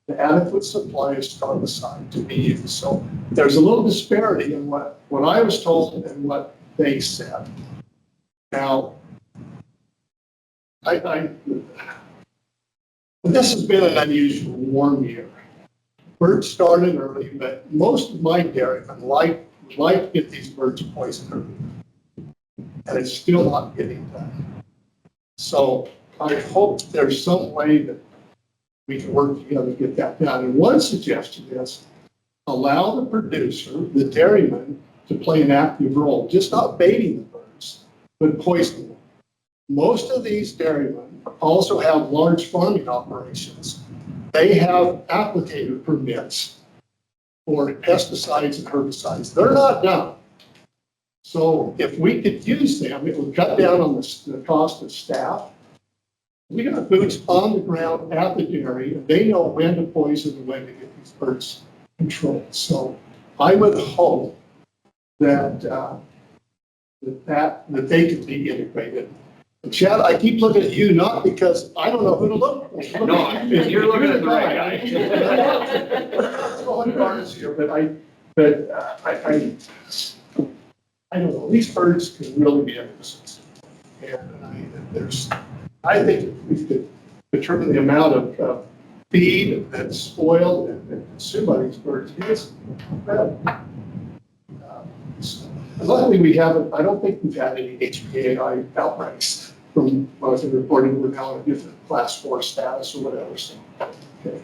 an adequate supply of spermicide to be used. So there's a little disparity in what I was told and what they said. Now, this has been an unusual warm year. Birds started early, but most of my dairymen like to get these birds poisoned early. And it's still not getting done. So I hope there's some way that we can work together to get that done. And one suggestion is allow the producer, the dairyman, to play an active role, just not baiting the birds, but poisoning them. Most of these dairymen also have large farming operations. They have applicator permits for pesticides and herbicides. They're not done. So if we could use them, it would cut down on the cost of staff. We got boots on the ground at the dairy, and they know when to poison and when to get these birds controlled. So I would hope that they could be integrated. And Chad, I keep looking at you, not because I don't know who to look for. No, you're looking at the right guy. I'm throwing cards here, but I don't know. These birds can really be a nuisance. And I think if we could determine the amount of feed that's spoiled and consumed by these birds, it's incredible. Luckily, I don't think we've had any HPAI outbreaks from what I've been reporting. We're now in a different class 4 status or whatever. So, okay.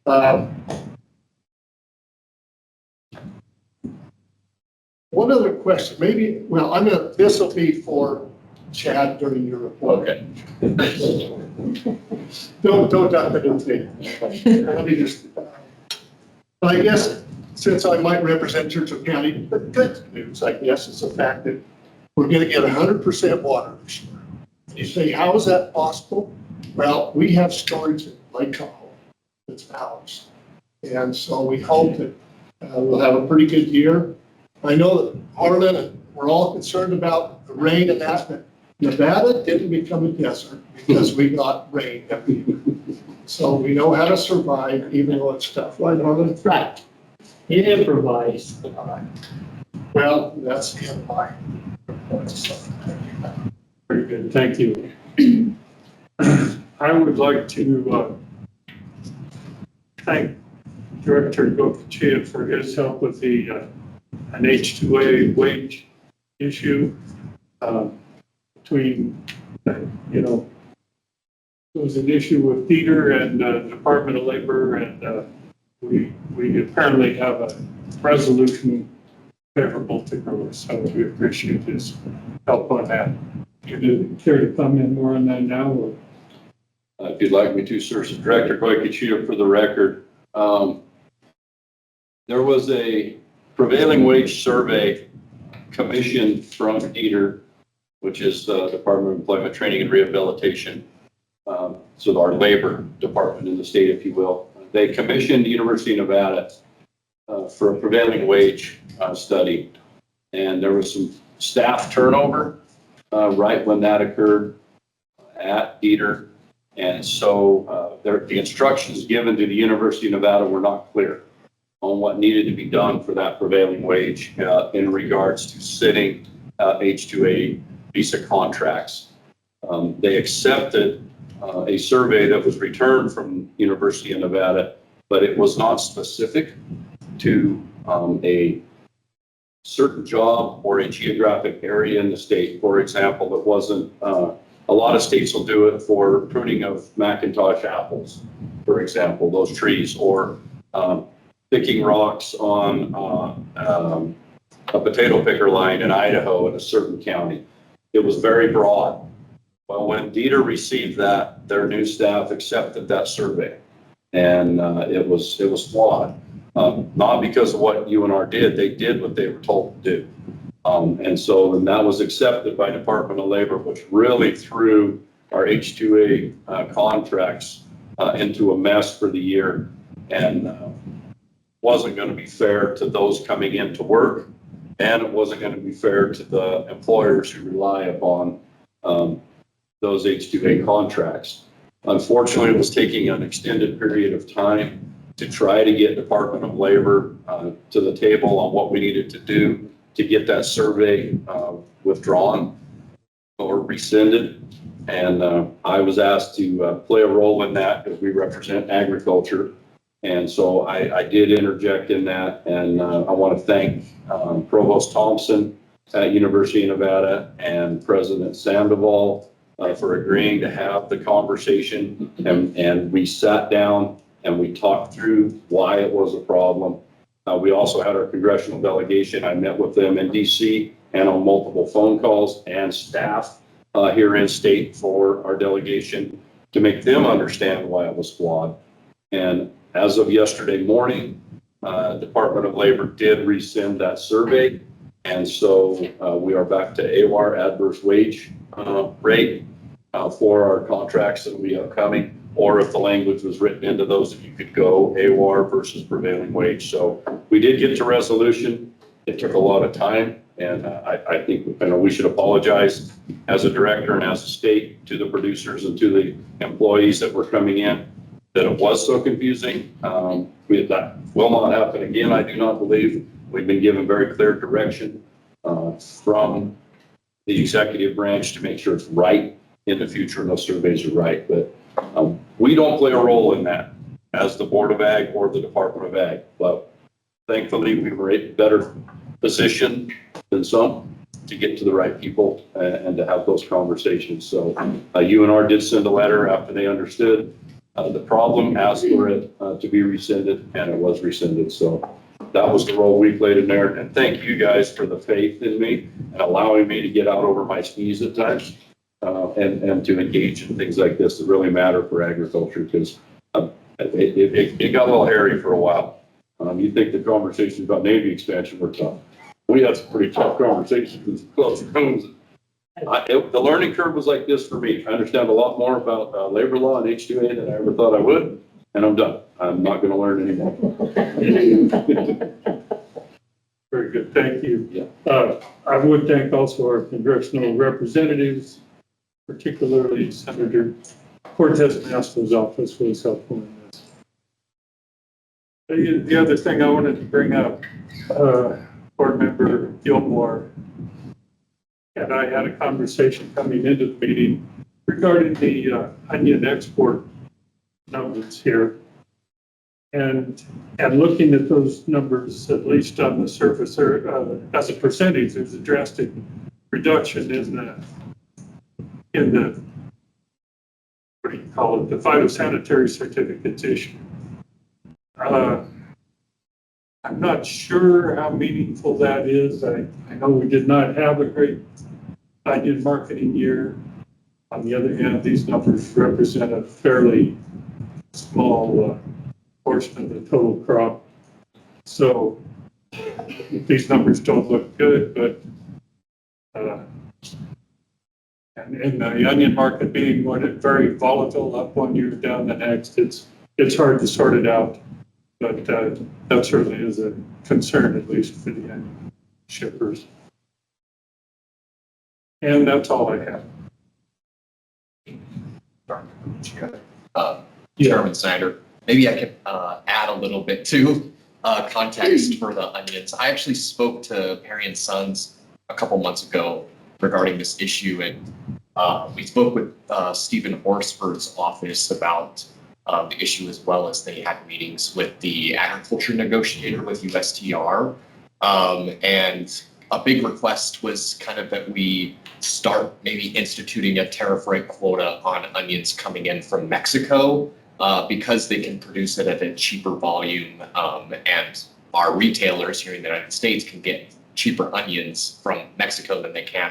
One other question, maybe, well, this will be for Chad during your report. Okay. Don't dump it into me. Let me just, I guess, since I might represent Churchill County, the good news, I guess, is the fact that we're gonna get 100% water this year. You say, how is that possible? Well, we have storage at Lake Tahoe that's ours. And so we hope that we'll have a pretty good year. I know that Harlan, we're all concerned about the rain and that, but Nevada didn't become a desert because we got rain every year. So we know how to survive even though it's tough. Right, Harlan? Right. Improvise. Well, that's in my. Very good, thank you. I would like to thank Director Goicoechea for his help with the an H-2A wage issue between, there was an issue with Dieter and Department of Labor, and we apparently have a resolution favorable to growers, so we appreciate his help on that. You care to comment more on that now? Or? If you'd like me to, sir. So Director Goicoechea, for the record, there was a prevailing wage survey commissioned from Dieter, which is the Department of Employment, Training, and Rehabilitation. So our labor department in the state, if you will. They commissioned University of Nevada for a prevailing wage study. And there was some staff turnover right when that occurred at Dieter. And so the instructions given to the University of Nevada were not clear on what needed to be done for that prevailing wage in regards to sitting H-2A visa contracts. They accepted a survey that was returned from University of Nevada, but it was not specific to a certain job or a geographic area in the state. For example, it wasn't, a lot of states will do it for pruning of Macintosh apples, for example, those trees, or picking rocks on a potato picker line in Idaho in a certain county. It was very broad. Well, when Dieter received that, their new staff accepted that survey, and it was flawed. Not because of what UNR did, they did what they were told to do. And that was accepted by Department of Labor, which really threw our H-2A contracts into a mess for the year, and wasn't going to be fair to those coming in to work, and it wasn't going to be fair to the employers who rely upon those H-2A contracts. Unfortunately, it was taking an extended period of time to try to get Department of Labor to the table on what we needed to do to get that survey withdrawn or rescinded. And I was asked to play a role in that because we represent agriculture. And so I did interject in that. And I want to thank Provost Thompson at University of Nevada and President Sandoval for agreeing to have the conversation. And we sat down and we talked through why it was a problem. We also had our congressional delegation. I met with them in DC and on multiple phone calls, and staff here in state for our delegation to make them understand why it was flawed. And as of yesterday morning, Department of Labor did rescind that survey. And so we are back to AWAR, adverse wage rate, for our contracts that will be upcoming. Or if the language was written into those, if you could go AWAR versus prevailing wage. So we did get to resolution. It took a lot of time, and I think we should apologize as a director and as a state to the producers and to the employees that were coming in that it was so confusing. That will not happen again, I do not believe. We've been given very clear direction from the executive branch to make sure it's right in the future and those surveys are right. But we don't play a role in that as the Board of Ag or the Department of Ag, but thankfully we were in a better position than some to get to the right people and to have those conversations. So UNR did send a letter after they understood the problem, asked for it to be rescinded, and it was rescinded. So that was the role we played in there. And thank you guys for the faith in me and allowing me to get out over my skis at times and to engage in things like this that really matter for agriculture, because it got a little hairy for a while. You think the conversations about Navy expansion were tough. We had some pretty tough conversations in close rooms. The learning curve was like this for me. I understand a lot more about labor law and H-2A than I ever thought I would, and I'm done. I'm not going to learn anymore. Very good, thank you. Yeah. I would thank also our congressional representatives, particularly Senator Cortez Masto's office was helpful in this. The other thing I wanted to bring up, Board Member Gilmore and I had a conversation coming into the meeting regarding the onion export numbers here. And looking at those numbers, at least on the surface, or as a percentage, there's a drastic reduction in the what do you call it, the phytosanitary certificates issue. I'm not sure how meaningful that is. I know we did not have a great onion marketing year. On the other hand, these numbers represent a fairly small portion of the total crop. So these numbers don't look good, but and the onion market being what is very volatile, up one year, down the next, it's hard to sort it out. But that certainly is a concern, at least for the onion shippers. And that's all I have. Chairman Snyder, maybe I could add a little bit to context for the onions. I actually spoke to Perry and Sons a couple months ago regarding this issue, and we spoke with Stephen Horsford's office about the issue, as well as they had meetings with the agriculture negotiator with USTR. And a big request was kind of that we start maybe instituting a tariff rate quota on onions coming in from Mexico, because they can produce it at a cheaper volume, and our retailers here in the United States can get cheaper onions from Mexico than they can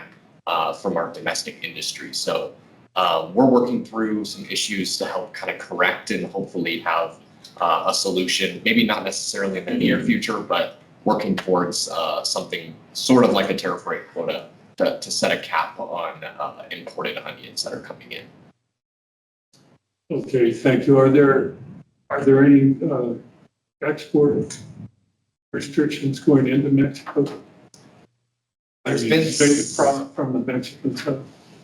from our domestic industry. So we're working through some issues to help kind of correct and hopefully have a solution, maybe not necessarily in the near future, but working towards something sort of like a tariff rate quota to set a cap on imported onions that are coming in. Okay, thank you. Are there any export restrictions going into Mexico? There's been from the Mexican side.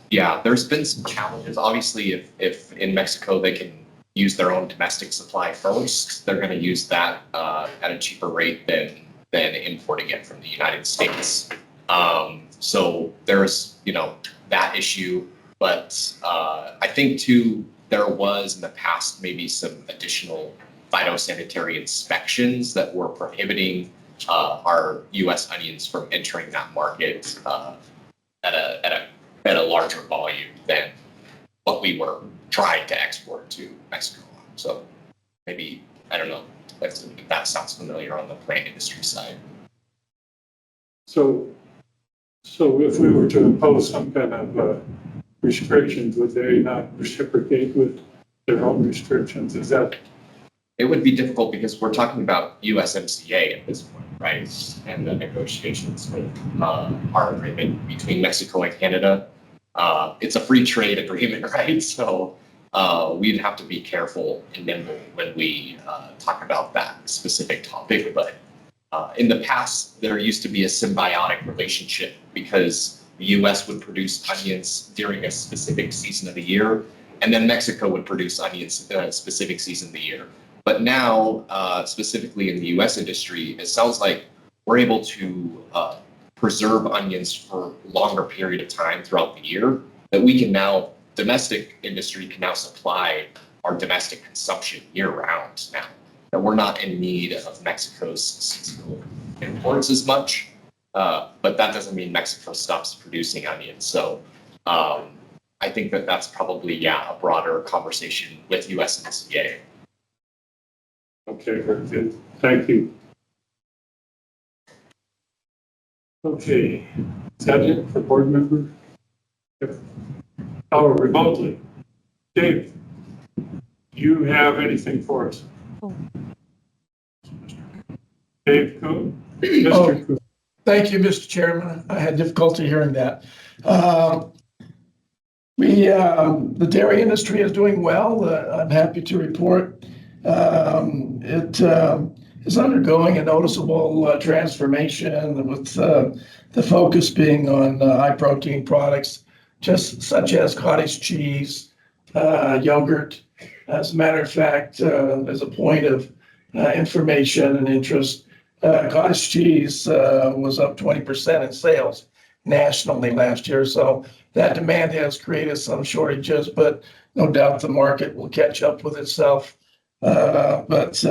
Yeah, there's been some challenges. Obviously, if in Mexico they can use their own domestic supply first, they're going to use that at a cheaper rate than importing it from the United States. So there's that issue, but I think too there was in the past maybe some additional phytosanitary inspections that were prohibiting our U.S. onions from entering that market at a larger volume than what we were trying to export to Mexico. So maybe, I don't know if that sounds familiar on the plant industry side. So if we were to impose some kind of restrictions, would they not reciprocate with their own restrictions? Is that? It would be difficult because we're talking about USMCA at this point, right? And the negotiations with our agreement between Mexico and Canada. It's a free trade agreement, right? So we'd have to be careful and nimble when we talk about that specific topic. But in the past, there used to be a symbiotic relationship because the US would produce onions during a specific season of the year, and then Mexico would produce onions in a specific season of the year. But now, specifically in the US industry, it sounds like we're able to preserve onions for a longer period of time throughout the year, that we can now, domestic industry can now supply our domestic consumption year round now. That we're not in need of Mexico's seasonal imports as much, but that doesn't mean Mexico stops producing onions. So I think that that's probably, yeah, a broader conversation with USMCA. Okay, very good. Thank you. Okay, is that it for board member? Yep. Oh, remotely. Dave, do you have anything for us? Oh. Dave Coon? Oh. Mr. Coon? Thank you, Mr. Chairman. I had difficulty hearing that. The dairy industry is doing well. I'm happy to report. It is undergoing a noticeable transformation with the focus being on high protein products, just such as cottage cheese, yogurt. As a matter of fact, as a point of information and interest, cottage cheese was up 20% in sales nationally last year. So that demand has created some shortages, but no doubt the market will catch up with itself. But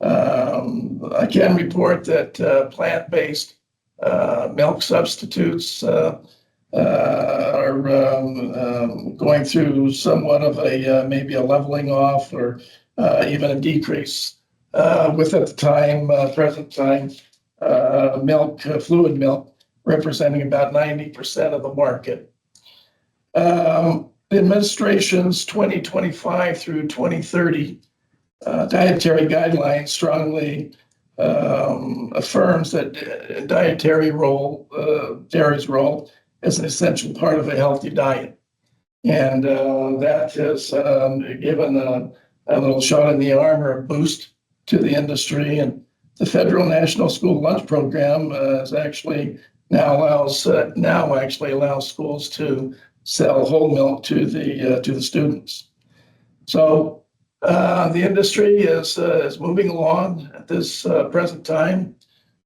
I can report that plant-based milk substitutes are going through somewhat of a maybe a leveling off or even a decrease. With at the present time, fluid milk representing about 90% of the market. The administration's 2025 through 2030 dietary guidelines strongly affirms that dairy's role is an essential part of a healthy diet. And that has given a little shot in the arm or a boost to the industry. And the Federal National School Lunch Program is actually now allows schools to sell whole milk to the students. So the industry is moving along at this present time.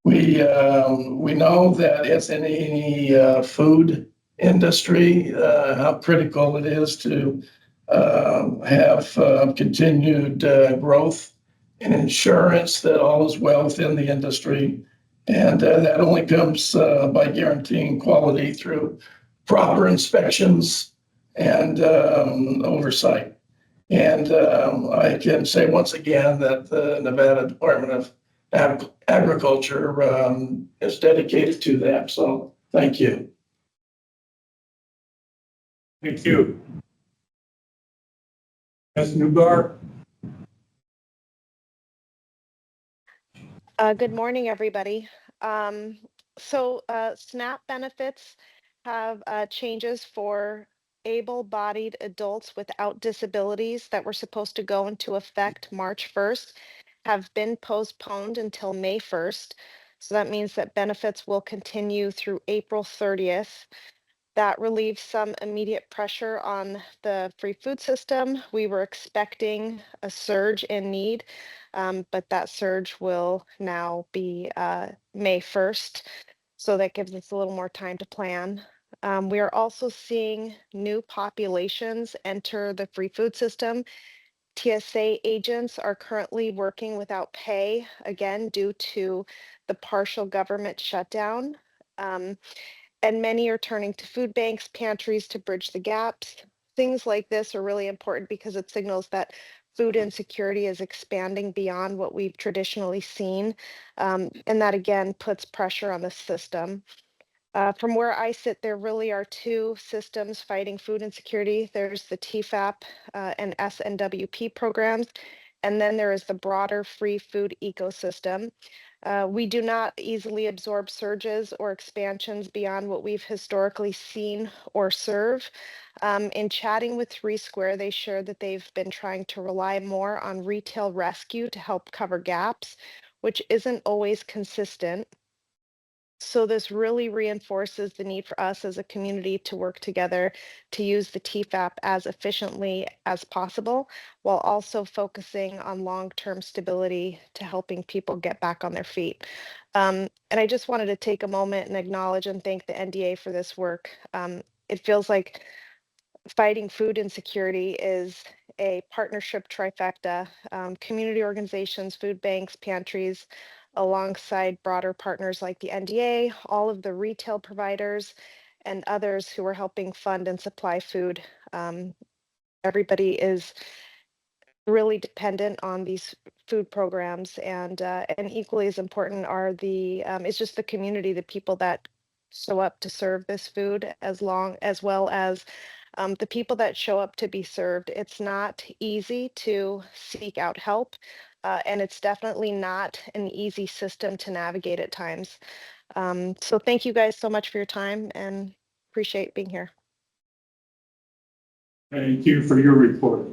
We know that as in any food industry, how critical it is to have continued growth and insurance that all is well within the industry. And that only comes by guaranteeing quality through proper inspections and oversight. And I can say once again that the Nevada Department of Agriculture is dedicated to that. So thank you. Thank you. Ms. Newbar? Good morning, everybody. SNAP benefits have changes for able-bodied adults without disabilities that were supposed to go into effect March 1st have been postponed until May 1st. So that means that benefits will continue through April 30th. That relieves some immediate pressure on the free food system. We were expecting a surge in need, but that surge will now be May 1st. So that gives us a little more time to plan. We are also seeing new populations enter the free food system. TSA agents are currently working without pay, again, due to the partial government shutdown. And many are turning to food banks, pantries to bridge the gaps. Things like this are really important because it signals that food insecurity is expanding beyond what we've traditionally seen. And that again puts pressure on the system. From where I sit, there really are two systems fighting food insecurity. There's the TFAP and SNWP programs, and then there is the broader free food ecosystem. We do not easily absorb surges or expansions beyond what we've historically seen or serve. In chatting with Three Square, they shared that they've been trying to rely more on retail rescue to help cover gaps, which isn't always consistent. So this really reinforces the need for us as a community to work together to use the TFAP as efficiently as possible, while also focusing on long-term stability to helping people get back on their feet. And I just wanted to take a moment and acknowledge and thank the NDA for this work. It feels like fighting food insecurity is a partnership trifecta, community organizations, food banks, pantries, alongside broader partners like the NDA, all of the retail providers, and others who are helping fund and supply food. Everybody is really dependent on these food programs, and equally as important are it's just the community, the people that show up to serve this food, as well as the people that show up to be served. It's not easy to seek out help, and it's definitely not an easy system to navigate at times. So thank you guys so much for your time, and appreciate being here. Thank you for your report.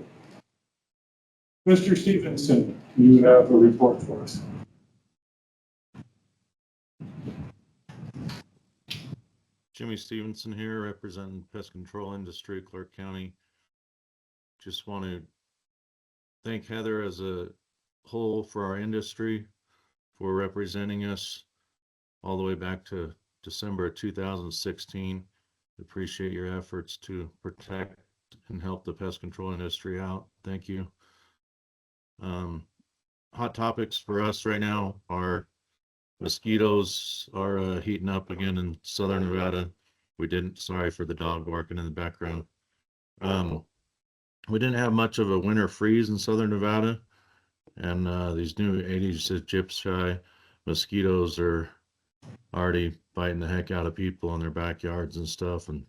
Mr. Stevenson, you have a report for us. Jimmy Stevenson here, representing pest control industry, Clark County. Just want to thank Heather as a whole for our industry for representing us all the way back to December of 2016. Appreciate your efforts to protect and help the pest control industry out. Thank you. Hot topics for us right now are mosquitoes are heating up again in southern Nevada. Sorry for the dog barking in the background. We didn't have much of a winter freeze in southern Nevada, and these new Aedes aegypti mosquitoes are already biting the heck out of people in their backyards and stuff, and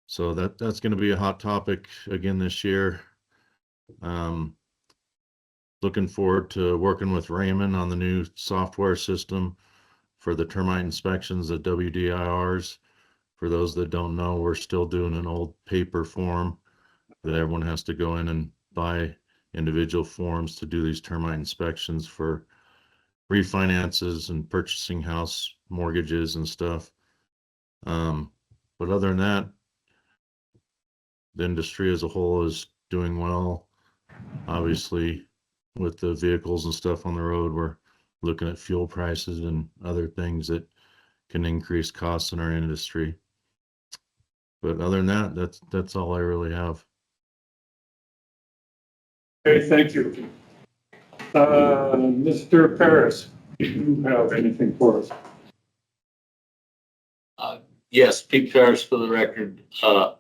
so that's going to be a hot topic again this year. Looking forward to working with Raymond on the new software system for the termite inspections, the WDIRs. For those that don't know, we're still doing an old paper form that everyone has to go in and buy individual forms to do these termite inspections for refinances and purchasing house mortgages and stuff. But other than that, the industry as a whole is doing well. Obviously, with the vehicles and stuff on the road, we're looking at fuel prices and other things that can increase costs in our industry. But other than that, that's all I really have. Okay, thank you. Mr. Paris, do you have anything for us? Yes, Pete Paris for the record. The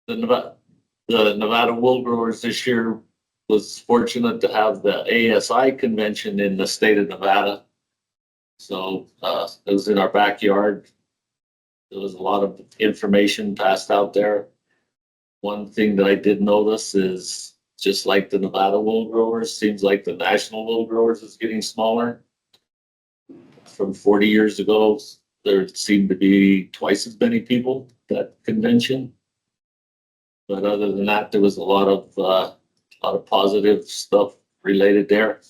Nevada wool growers this year was fortunate to have the ASI convention in the state of Nevada. So it was in our backyard. There was a lot of information passed out there. One thing that I did notice is, just like the Nevada wool growers, seems like the national wool growers is getting smaller. From 40 years ago, there seemed to be twice as many people at that convention. But other than that, there was a lot of positive stuff related there.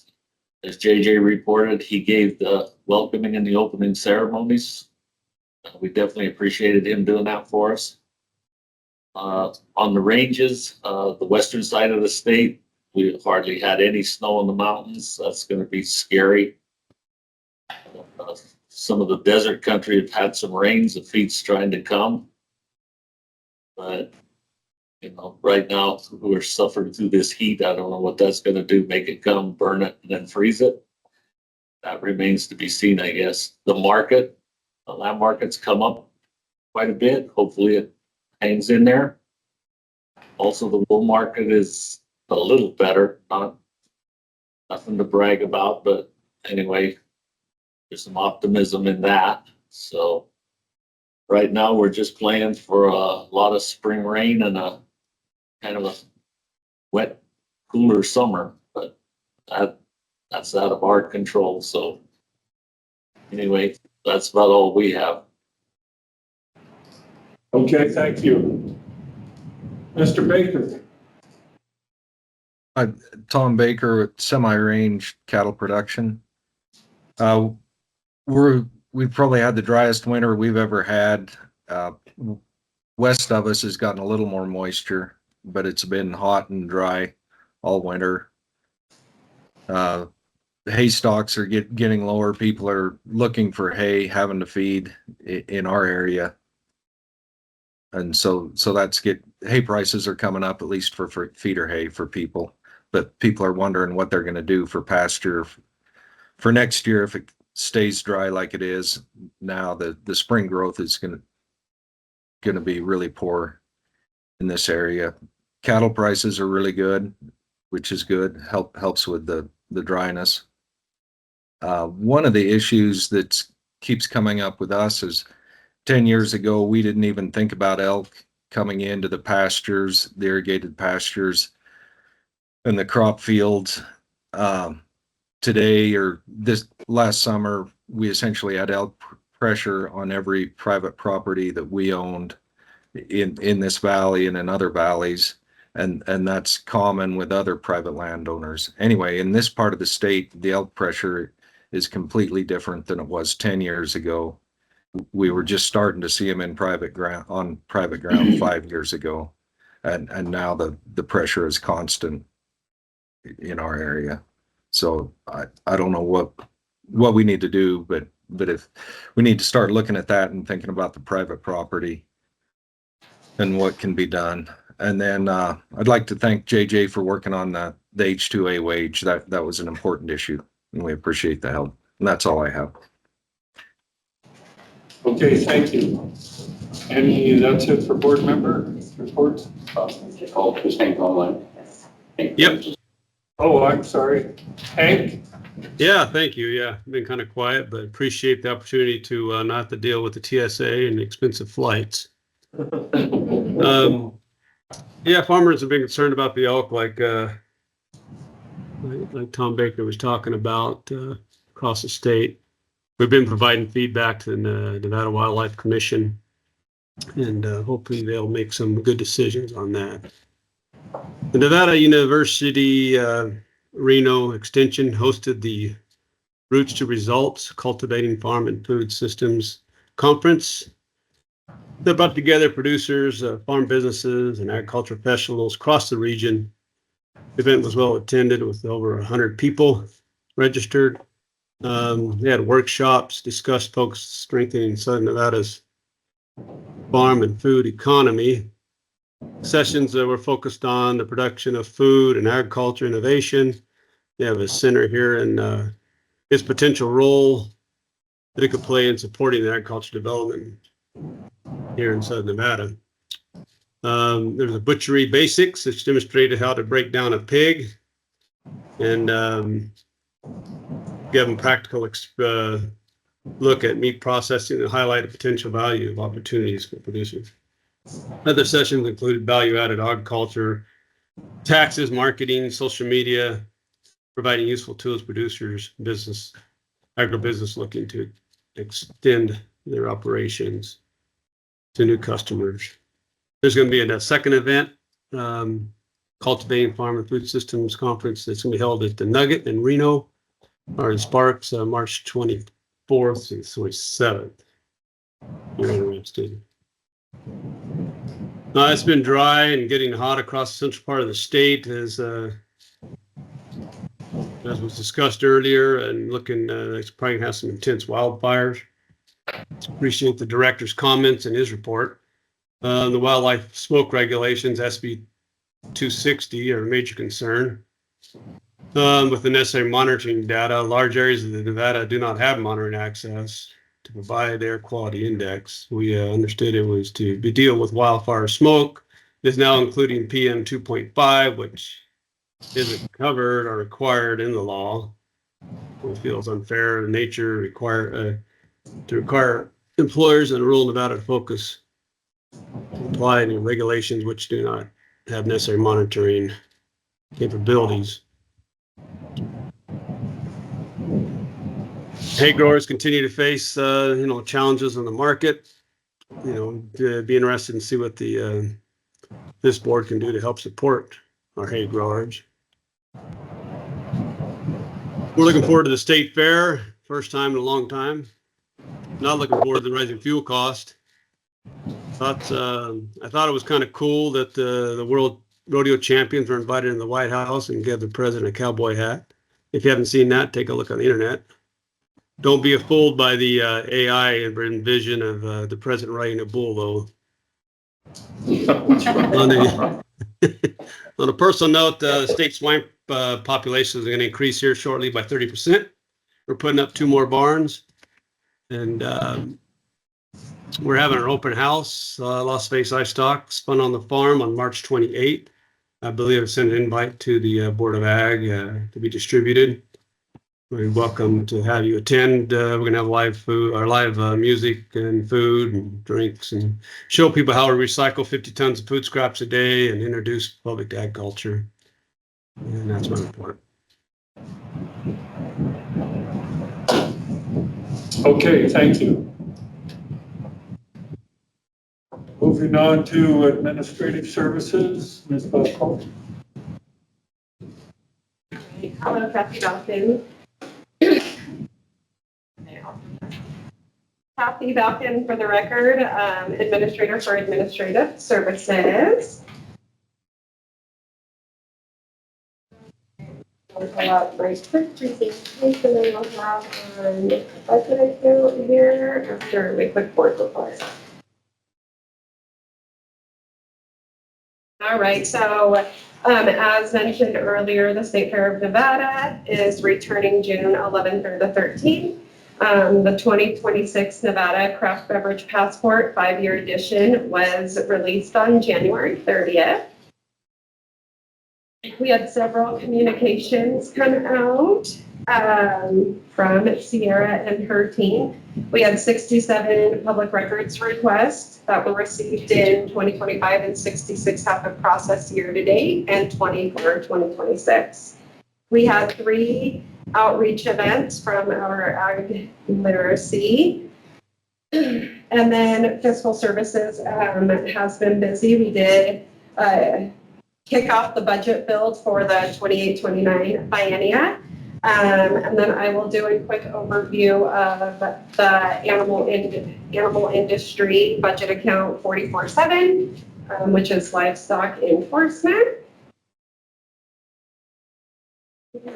As JJ reported, he gave the welcoming and the opening ceremonies. We definitely appreciated him doing that for us. On the ranges, the western side of the state, we hardly had any snow in the mountains. That's going to be scary. Some of the desert country have had some rains. The feet's trying to come. But right now we're suffering through this heat. I don't know what that's going to do. Make it come, burn it, and then freeze it. That remains to be seen, I guess. The land market's come up quite a bit. Hopefully it hangs in there. Also, the wool market is a little better. Nothing to brag about, but anyway, there's some optimism in that. So right now we're just planning for a lot of spring rain and a kind of a wet, cooler summer, but that's out of our control. So anyway, that's about all we have. Okay, thank you. Mr. Baker. Tom Baker with Semi-Range Cattle Production. We've probably had the driest winter we've ever had. West of us has gotten a little more moisture, but it's been hot and dry all winter. The hay stocks are getting lower. People are looking for hay, having to feed in our area. And so hay prices are coming up, at least for feeder hay for people. But people are wondering what they're going to do for pasture for next year if it stays dry like it is now. The spring growth is going to going to be really poor in this area. Cattle prices are really good, which is good. Helps with the dryness. One of the issues that keeps coming up with us is 10 years ago, we didn't even think about elk coming into the pastures, the irrigated pastures and the crop fields. Today or this last summer, we essentially had elk pressure on every private property that we owned in this valley and in other valleys. And that's common with other private landowners. Anyway, in this part of the state, the elk pressure is completely different than it was 10 years ago. We were just starting to see them in private ground 5 years ago. And now the pressure is constant in our area. So I don't know what we need to do, but if we need to start looking at that and thinking about the private property and what can be done. And then I'd like to thank JJ for working on the H-2A wage. That was an important issue, and we appreciate the help. And that's all I have. Okay, thank you. That's it for board member reports? Just Hank online. Yep. Oh, I'm sorry. Hank? Yeah, thank you. Yeah, been kind of quiet, but appreciate the opportunity to not have to deal with the TSA and expensive flights. Yeah, farmers have been concerned about the elk, like Tom Baker was talking about across the state. We've been providing feedback to the Nevada Wildlife Commission, and hopefully they'll make some good decisions on that. The Nevada University Reno Extension hosted the Roots to Results Cultivating Farm and Food Systems Conference. They brought together producers, farm businesses, and agriculture professionals across the region. The event was well attended with over 100 people registered. They had workshops, discussed folks strengthening Southern Nevada's farm and food economy. Sessions that were focused on the production of food and agriculture innovation. They have a center here and its potential role that it could play in supporting the agriculture development here in Southern Nevada. There's a butchery basics, which demonstrated how to break down a pig and give them practical look at meat processing and highlight the potential value of opportunities for producers. Other sessions included value-added agriculture, taxes, marketing, social media, providing useful tools producers, agribusiness looking to extend their operations to new customers. There's going to be a second event, Cultivating Farm and Food Systems Conference, that's going to be held at the Nugget in Reno, or in Sparks, March 24th to 27th. You're interested. It's been dry and getting hot across the central part of the state, as was discussed earlier, and looking, it's probably gonna have some intense wildfires. Appreciate the director's comments in his report. The wildlife smoke regulations, SB 260, are a major concern. With the necessary monitoring data, large areas of the Nevada do not have monitoring access to provide air quality index. We understood it was to deal with wildfire smoke. It is now including PM 2.5, which isn't covered or required in the law. It feels unfair in nature to require employers in rural Nevada to apply any regulations which do not have necessary monitoring capabilities. Hay growers continue to face, challenges in the market. Be interested in see what this board can do to help support our hay growers. We're looking forward to the state fair, first time in a long time. Not looking forward to the rising fuel cost. I thought it was kind of cool that the world rodeo champions were invited in the White House and gave the president a cowboy hat. If you haven't seen that, take a look on the internet. Don't be fooled by the AI and vision of the president riding a bull, though. On a personal note, the state swine population is going to increase here shortly by 30%. We're putting up 2 more barns, and We're having our open house, Las Vegas Livestock, Spun on the Farm on March 28th. I believe I sent an invite to the Board of Ag to be distributed. We're welcome to have you attend. We're going to have live food or live music and food and drinks and show people how to recycle 50 tons of food scraps a day and introduce public to ag culture. And that's my report. Okay, thank you. Moving on to administrative services, Ms. Buckle. Hello, Kathy Balkin. Kathy Balkin, for the record, Administrator for Administrative Services. I'll pull out my quick presentation and I'll have on budget account here after my quick board report. All right, so as mentioned earlier, the State Fair of Nevada is returning June 11th through the 13th. The 2026 Nevada Craft Beverage Passport 5-year edition was released on January 30th. We had several communications come out from Sierra and her team. We had 67 public records requests that were received in 2025 and 66 have been processed year to date and 20 for 2026. We had 3 outreach events from our ag literacy. And then fiscal services has been busy. We did kick off the budget build for the 28-29 biennia. And then I will do a quick overview of the animal industry budget account 44-7, which is livestock enforcement. All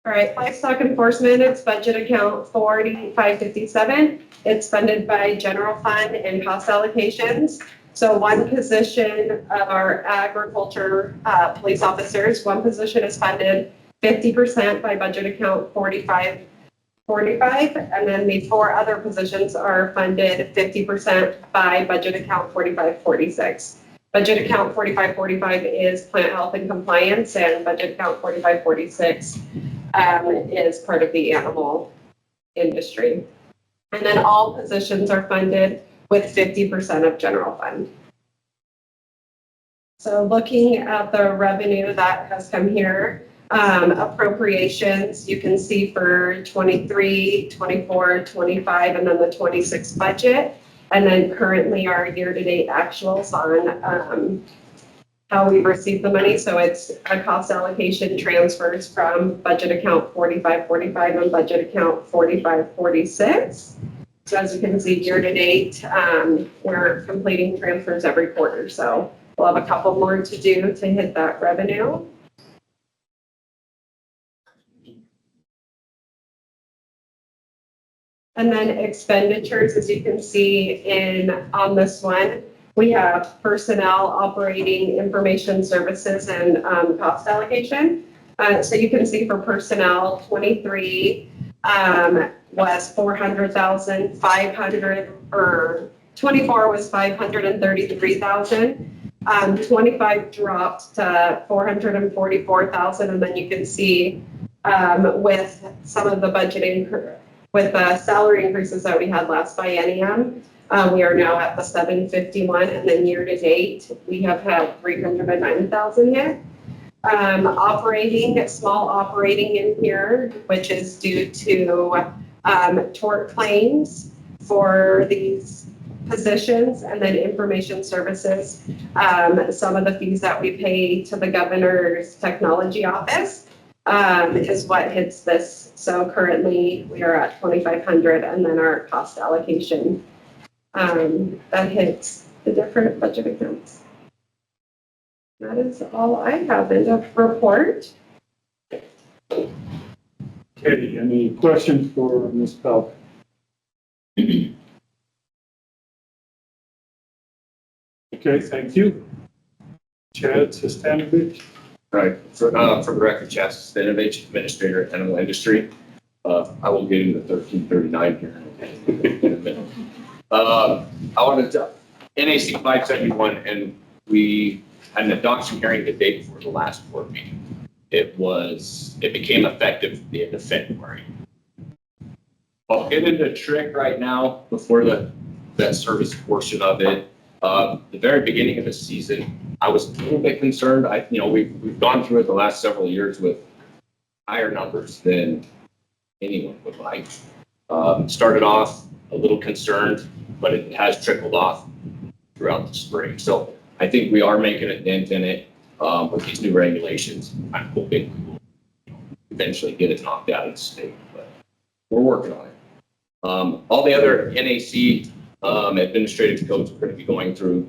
right, livestock enforcement, it's budget account 4557. It's funded by general fund and cost allocations. So one position of our agriculture police officers, one position is funded 50% by budget account 4545, and then the 4 other positions are funded 50% by budget account 4546. Budget account 4545 is plant health and compliance, and budget account 4546 is part of the animal industry. And then all positions are funded with 50% of general fund. So looking at the revenue that has come here, appropriations, you can see for 23, 24, 25, and then the 26 budget. And then currently our year-to-date actuals on how we receive the money. So it's a cost allocation transfers from budget account 4545 and budget account 4546. So as you can see, year-to-date, we're completing transfers every quarter. So we'll have a couple more to do to hit that revenue. And then expenditures, as you can see on this one, we have personnel, operating, information services, and cost allocation. So you can see for personnel, 23 was 400,500, or 24 was 533,000. 25 dropped to 444,000, and then you can see with some of the budgeting with the salary increases that we had last biennium, we are now at the 751, and then year to date, we have had 309,000 hit. Operating, small operating in here, which is due to tort claims for these positions, and then information services, some of the fees that we pay to the governor's technology office is what hits this. So currently we are at 2,500, and then our cost allocation that hits the different budget accounts. That is all I have in the report. Okay, any questions for Ms. Belk? Okay, thank you. Chad Sestanovich. Right, for the record, Chad Sestanovich, Administrator at Animal Industry. I will get into 1339 here in a minute. I wanted to, NAC 571, and we had an adoption hearing the day before the last board meeting. It became effective at the end of February. I'll get into the trick right now before that service portion of it. The very beginning of the season, I was a little bit concerned. We've gone through it the last several years with higher numbers than anyone would like. Started off a little concerned, but it has trickled off throughout the spring. So I think we are making a dent in it with these new regulations. I'm hoping we will eventually get it knocked out of the state, but we're working on it. All the other NAC administrative codes we're going to be going through.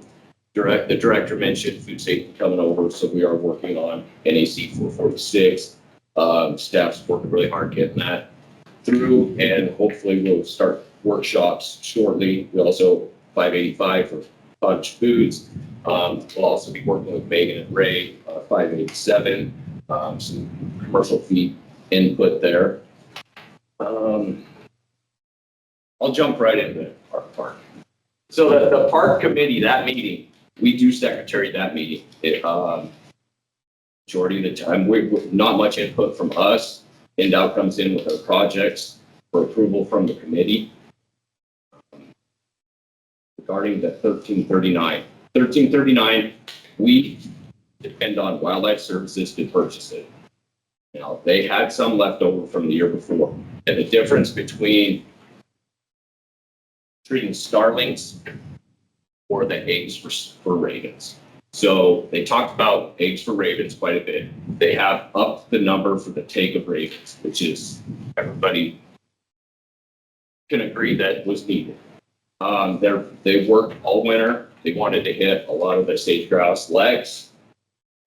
The director mentioned food safety coming over, so we are working on NAC 446. Staff's working really hard getting that through, and hopefully we'll start workshops shortly. We also 585 for Punch Foods. We'll also be working with Megan and Ray, 587, some commercial feed input there. I'll jump right into our park. So the park committee, that meeting, we do secretary that meeting. Majority of the time, not much input from us. NDOW comes in with our projects for approval from the committee. Regarding the 1339. 1339, we depend on Wildlife Services to purchase it. Now, they had some left over from the year before. And the difference between treating starlings or the eggs for ravens. So they talked about eggs for ravens quite a bit. They have upped the number for the take of ravens, which is everybody can agree that was needed. They worked all winter. They wanted to hit a lot of the sage grouse legs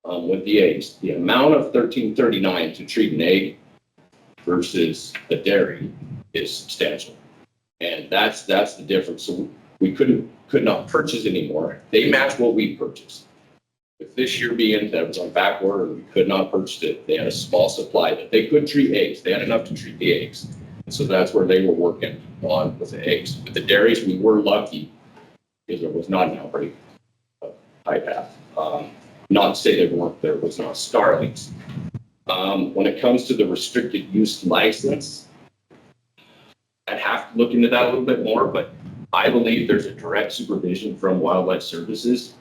with the eggs. The amount of 1339 to treat an egg versus the dairy is substantial. And that's the difference. So we could not purchase anymore. They match what we purchased. With this year being that was on back order, we could not purchase it. They had a small supply that they could treat eggs. They had enough to treat the eggs. And so that's where they were working on with the eggs. With the dairies, we were lucky because there was not an outbreak of IPAP. Not to say there was not starlings. When it comes to the restricted use license, I'd have to look into that a little bit more, but I believe there's a direct supervision from Wildlife Services.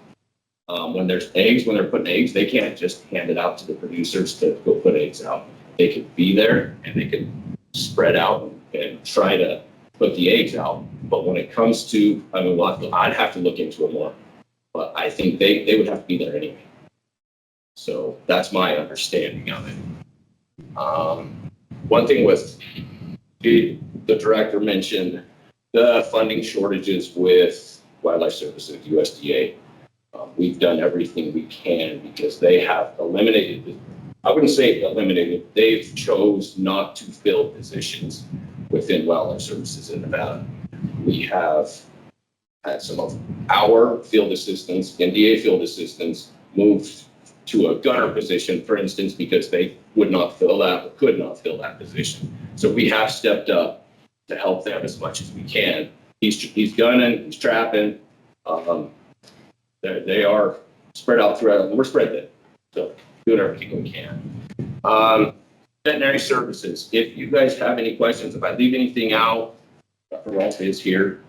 When there's eggs, when they're putting eggs, they can't just hand it out to the producers to go put eggs out. They can be there and they can spread out and try to put the eggs out. But when it comes to, I'd have to look into it more. But I think they would have to be there anyway. So that's my understanding of it. One thing with the director mentioned the funding shortages with Wildlife Services, USDA. We've done everything we can because they have eliminated, I wouldn't say eliminated, they've chose not to fill positions within Wildlife Services in Nevada. We have had some of our field assistants, NDA field assistants, moved to a gunner position, for instance, because they would not fill that or could not fill that position. So we have stepped up to help them as much as we can. He's gunning, he's trapping. They are spread out throughout, and we're spread thin. So doing everything we can. Veterinary services. If you guys have any questions, if I leave anything out, Dr. Rolfe is here.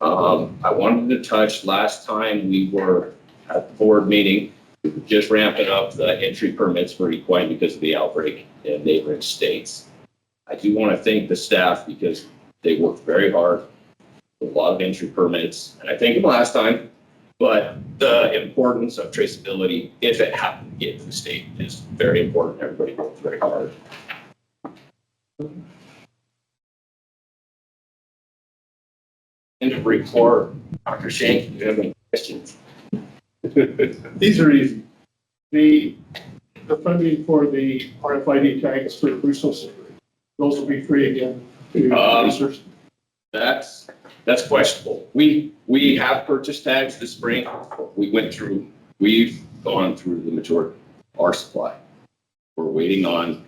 I wanted to touch last time we were at the board meeting, we were just ramping up the entry permits for equine because of the outbreak in neighboring states. I do want to thank the staff because they worked very hard with a lot of entry permits, and I thanked them last time, but the importance of traceability, if it happened to get to the state, is very important. Everybody worked very hard. End of report. Dr. Shank, do you have any questions? These are easy. The funding for the RFID tags for Brussels, those will be free again to producers. That's questionable. We have purchased tags this spring. We've gone through the majority of our supply. We're waiting on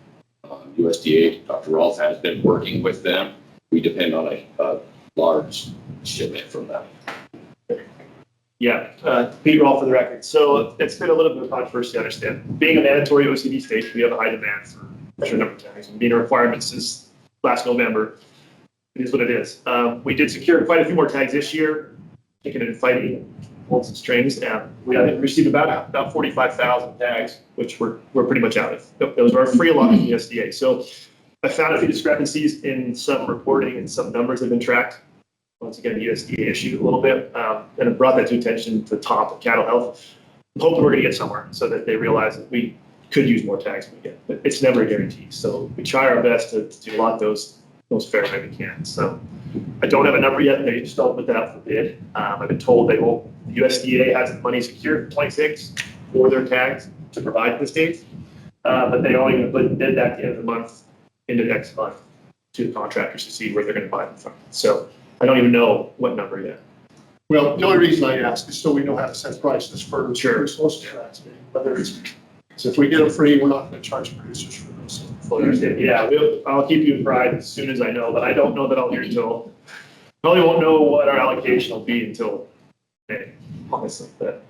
USDA. Dr. Rolfe has been working with them. We depend on a large shipment from them. Yeah, Pete Roll for the record. So it's been a little bit of controversy, I understand. Being a mandatory OCD state, we have a high demand for a certain number of tags. And being a requirement since last November, it is what it is. We did secure quite a few more tags this year, taking it and fighting bolts and strings. And we received about 45,000 tags, which we're pretty much out of. Those are free allotment from the USDA. So I found a few discrepancies in some reporting and some numbers that have been tracked. Once again, USDA issued a little bit, and it brought that to attention to top of cattle health. I'm hoping we're going to get somewhere so that they realize that we could use more tags we get, but it's never a guarantee. So we try our best to allot those fair way we can. So I don't have a number yet. They just don't put that up for bid. I've been told they will. The USDA has the money secured for 26 for their tags to provide to the states, but they're only going to put bid that at the end of the month into next month to the contractors to see where they're going to buy them from. So I don't even know what number yet. Well, the only reason I ask is so we know how to set prices for most tracks, whether it's, so if we get them free, we're not going to charge producers for those. Fully understand. Yeah, I'll keep you apprised as soon as I know, but I don't know that I'll hear until, probably won't know what our allocation will be until May, honestly, but.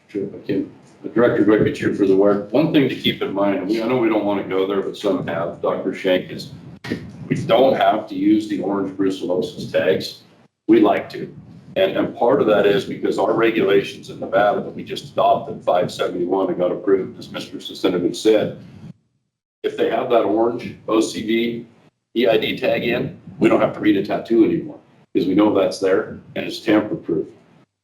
Sure, okay. The director, do I get you for the work? One thing to keep in mind, I know we don't want to go there, but some have, Dr. Shank, is we don't have to use the orange brucellosis tags. We like to. And part of that is because our regulations in Nevada that we just adopted, 571, and got approved, as Mr. Sustainable said, if they have that orange OCD EID tag in, we don't have to read a tattoo anymore because we know that's there and it's tamper proof.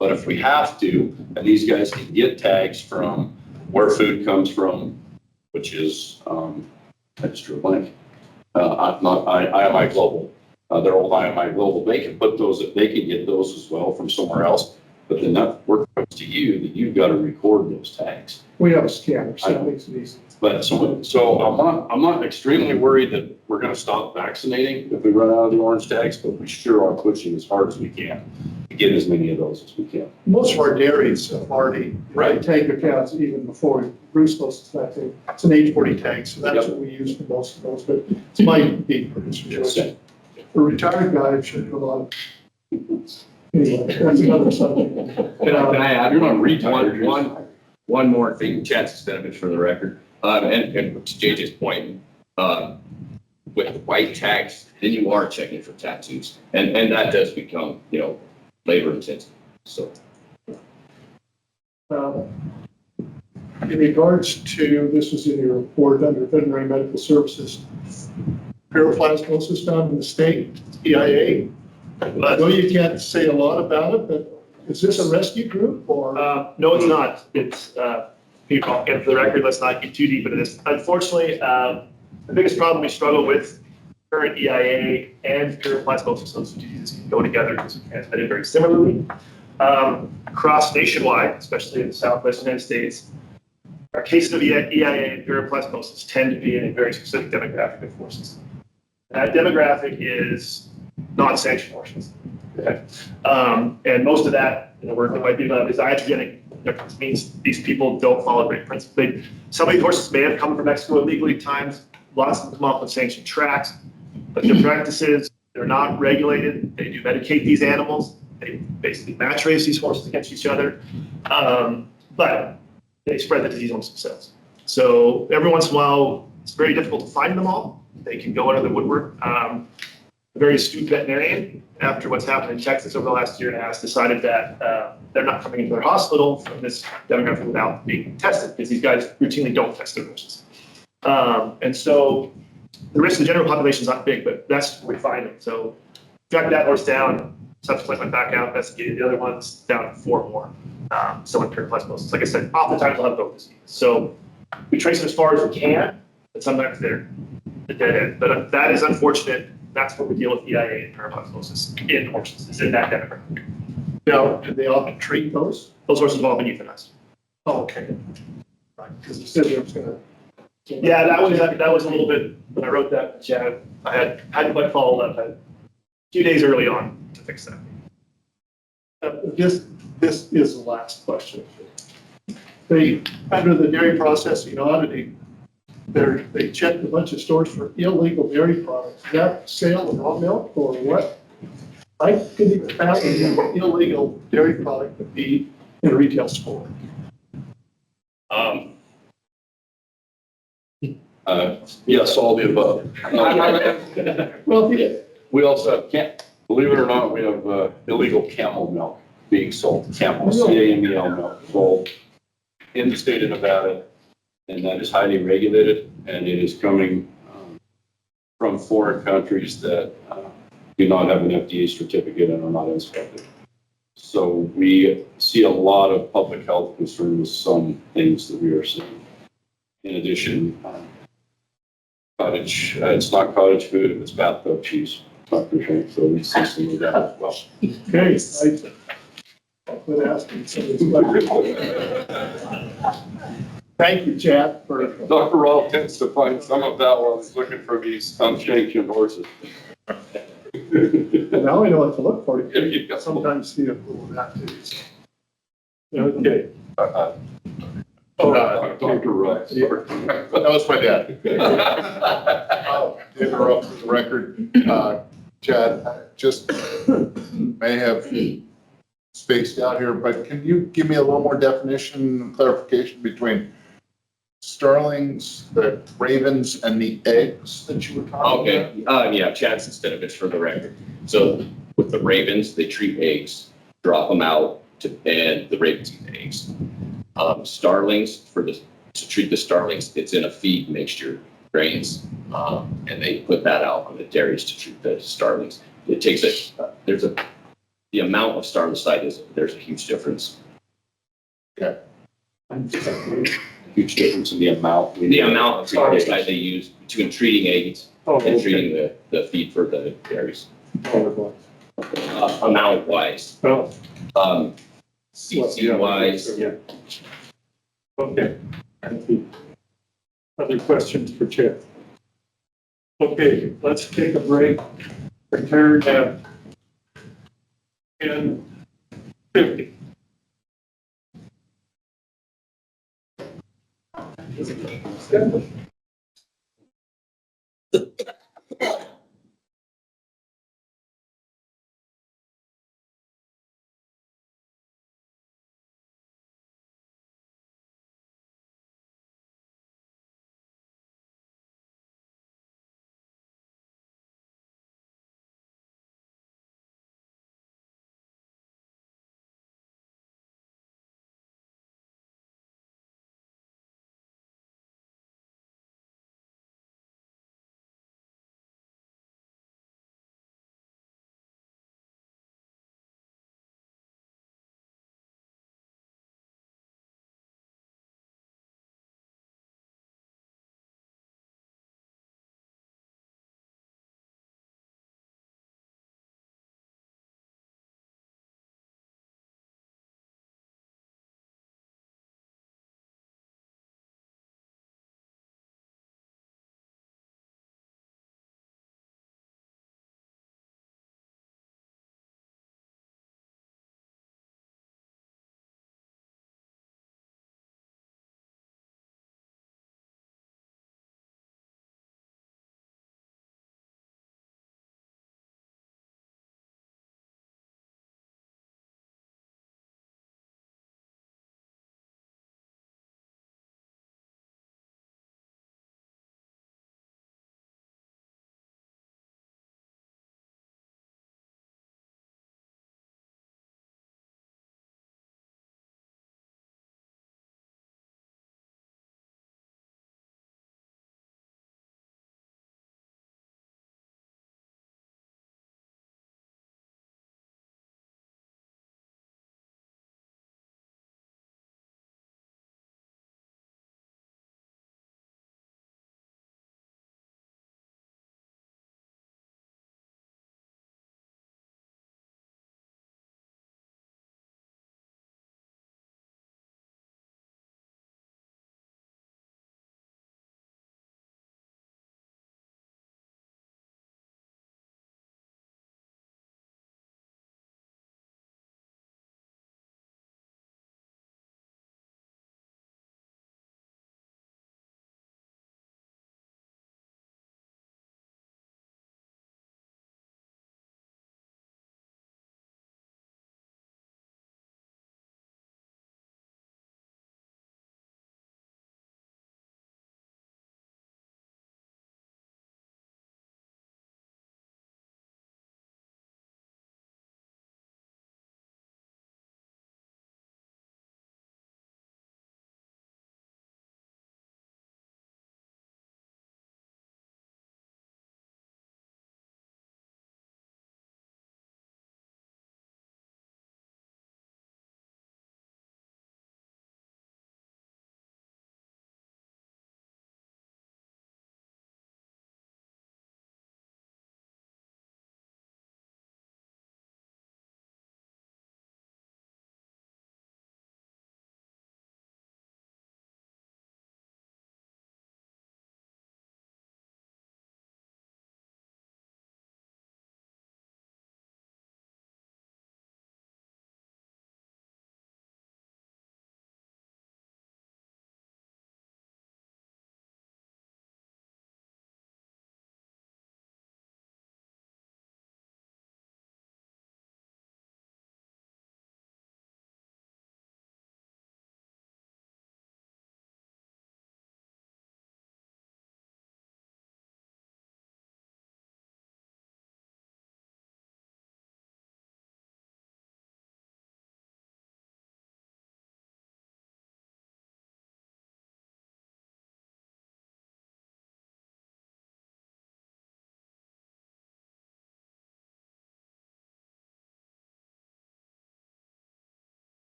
But if we have to, and these guys can get tags from where food comes from, which is, I just drew a blank. IMI Global, their old IMI Global, they can put those, they can get those as well from somewhere else. But then that work comes to you that you've got to record those tags. We have a scanner, so that makes it easy. But so I'm not extremely worried that we're going to stop vaccinating if we run out of the orange tags, but we sure are pushing as hard as we can to get as many of those as we can. Most of our dairies have already tagged their cows even before brucellosis vaccine. It's an age-40 tag, so that's what we use for most of those, but it might be producer choice. A retired guy should do a lot of. Anyway, that's another subject. Can I add You're not retired. one more thing, Chad Sustainable for the record, and to JJ's point, with white tags, then you are checking for tattoos, and that does become, labor intensive. So. In regards to, this was in your report under veterinary medical services, paraplasmosis found in the state, EIA. I know you can't say a lot about it, but is this a rescue group or? No, it's not. It's, people, and for the record, let's not get too deep into this. Unfortunately, the biggest problem we struggle with current EIA and paraplasmosis, those two diseases can go together because they're transmitted very similarly. Across nationwide, especially in the Southwest United States, our cases of EIA and paraplasmosis tend to be in a very specific demographic of horses. That demographic is non-sanctioned horses. Okay. And most of that in the work that might be about is iatrogenic. It means these people don't follow great principles. Some of these horses may have come from Mexico illegally at times. Lots of them come off with sanctioned tracks, but their practices, they're not regulated. They do medicate these animals. They basically match race these horses against each other. But they spread the disease amongst themselves. So every once in a while, it's very difficult to find them all. They can go under the woodwork. A very astute veterinarian, after what's happened in Texas over the last year and a half, decided that they're not coming into their hospital from this demographic without being tested, because these guys routinely don't test their horses. And so the risk of the general population is not big, but that's where we find them. So tracked that horse down, subsequently went back out, investigated the other ones, down to 4 more. So in paraplasmosis, like I said, oftentimes they'll have both diseases. So we trace them as far as we can, but sometimes they're the dead end. But that is unfortunate. That's what we deal with EIA and paraplasmosis in horses, is in that demographic. Now, do they often treat those? Those horses have all been euthanized. Oh, okay. Right, because you said there was gonna. Yeah, that was a little bit, when I wrote that, Chad, I hadn't quite followed up. I had a few days early on to fix that. This is the last question. They, under the dairy processing auditing, they checked a bunch of stores for illegal dairy products. Is that sale of raw milk or what? I could even imagine an illegal dairy product to be in a retail store. Yes, all the above. Well, yeah. We also have, believe it or not, we have illegal camel milk being sold, camel, CAMEL milk sold in the state of Nevada. And that is highly regulated, and it is coming from foreign countries that do not have an FDA certificate and are not inspected. So we see a lot of public health concerns with some things that we are seeing. In addition, cottage, it's not cottage food, it's bathtub cheese. Not for sure, so we see some of that as well. Okay, I'll quit asking some of these questions. Thank you, Chad, for. Dr. Rawl tends to find some of that while he's looking for these unsanctioned horses. Now we know what to look for. There you go. Sometimes see a little of that too. Okay. Dr. Russ. That was my dad. Interrupt for the record, Chad, I just may have spaced out here, but can you give me a little more definition and clarification between starlings, the ravens, and the eggs that you were talking about? Okay, yeah, Chad Stanovich for the record. So with the ravens, they treat eggs, drop them out and the ravens eat the eggs. Starlings, to treat the starlings, it's in a feed mixture, grains, and they put that out on the dairies to treat the starlings. It takes the amount of starlicide there's a huge difference. Okay. Huge difference in the amount. The amount of starlicide they use between treating eggs and treating the feed for the dairies. Amount wise. CC wise. Yeah. Okay. Thank you. Other questions for Chad? Okay, let's take a break. Return at 10:50.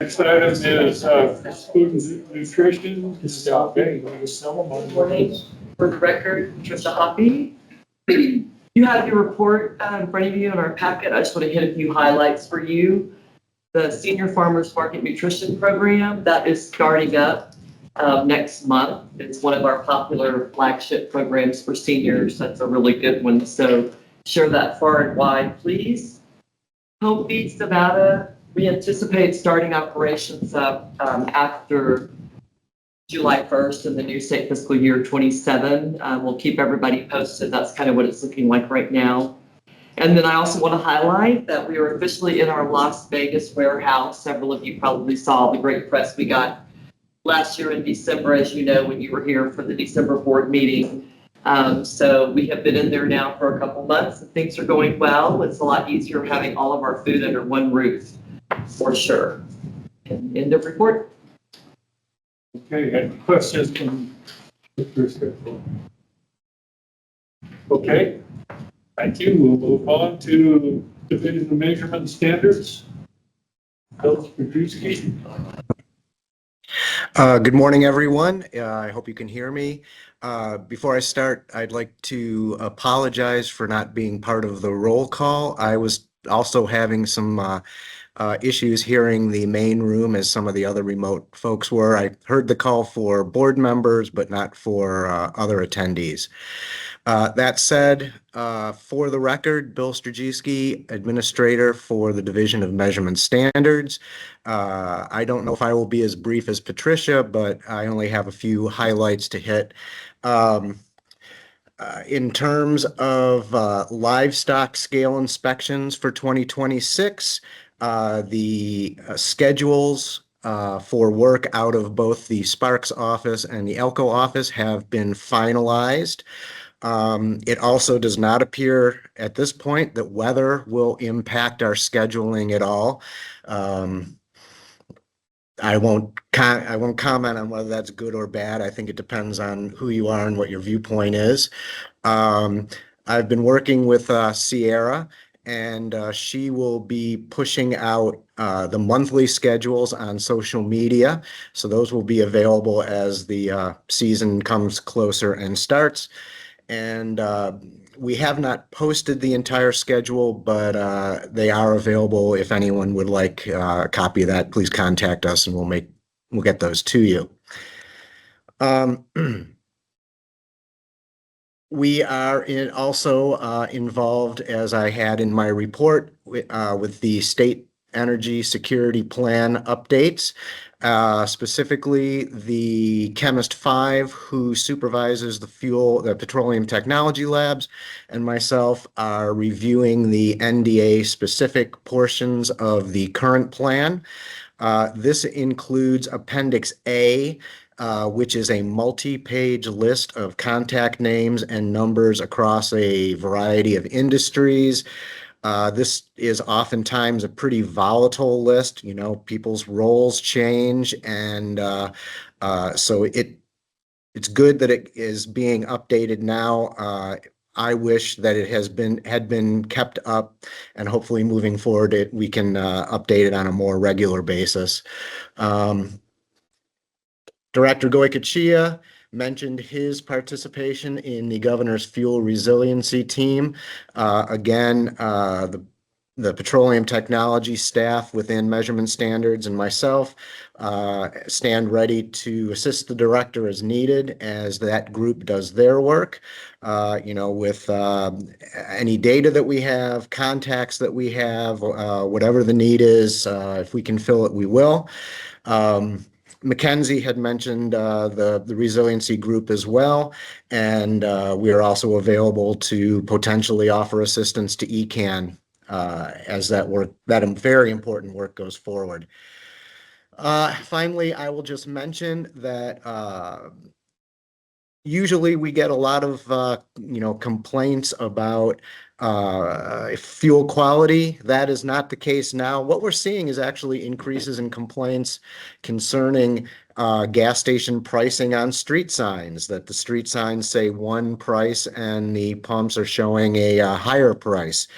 Next item is food and nutrition. Good morning. For the record, Trisha Hoppy. You have your report in front of you in our packet. I just want to hit a few highlights for you. The Senior Farmers Market Nutrition Program, that is starting up next month. It's one of our popular flagship programs for seniors. That's a really good one. So share that far and wide, please. Home Feeds Nevada, we anticipate starting operations up after July 1st in the new state fiscal year 27. We'll keep everybody posted. That's kind of what it's looking like right now. And then I also want to highlight that we are officially in our Las Vegas warehouse. Several of you probably saw the great press we got last year in December, as you know, when you were here for the December board meeting. So we have been in there now for a couple months and things are going well. It's a lot easier having all of our food under one roof, for sure. And end of report. Okay, any questions from Mr. Strickland? Okay, thank you. We'll move on to Division of Measurement Standards. Bill Strudzinski. Good morning, everyone. I hope you can hear me. Before I start, I'd like to apologize for not being part of the roll call. I was also having some issues hearing the main room as some of the other remote folks were. I heard the call for board members, but not for other attendees. That said, for the record, Bill Strudzinski, Administrator for the Division of Measurement Standards. I don't know if I will be as brief as Patricia, but I only have a few highlights to hit. In terms of livestock scale inspections for 2026, the schedules for work out of both the Sparks office and the Elko office have been finalized. It also does not appear at this point that weather will impact our scheduling at all. I won't comment on whether that's good or bad. I think it depends on who you are and what your viewpoint is. I've been working with Sierra, and she will be pushing out the monthly schedules on social media. So those will be available as the season comes closer and starts. And we have not posted the entire schedule, but they are available. If anyone would like a copy of that, please contact us and we'll get those to you. We are also involved, as I had in my report, with the State Energy Security Plan updates. Specifically, the Chemist 5, who supervises the Petroleum Technology Labs, and myself are reviewing the NDA specific portions of the current plan. This includes Appendix A, which is a multi-page list of contact names and numbers across a variety of industries. This is oftentimes a pretty volatile list. You know, people's roles change, and so it's good that it is being updated now. I wish that it had been kept up, and hopefully moving forward, we can update it on a more regular basis. Director Goycochea mentioned his participation in the governor's fuel resiliency team. Again, the petroleum technology staff within Measurement Standards and myself stand ready to assist the director as needed as that group does their work. With any data that we have, contacts that we have, whatever the need is, if we can fill it, we will. Mackenzie had mentioned the resiliency group as well, and we are also available to potentially offer assistance to ECAN as that very important work goes forward. Finally, I will just mention that usually we get a lot of complaints about fuel quality. That is not the case now. What we're seeing is actually increases in complaints concerning gas station pricing on street signs, that the street signs say one price and the pumps are showing a higher price.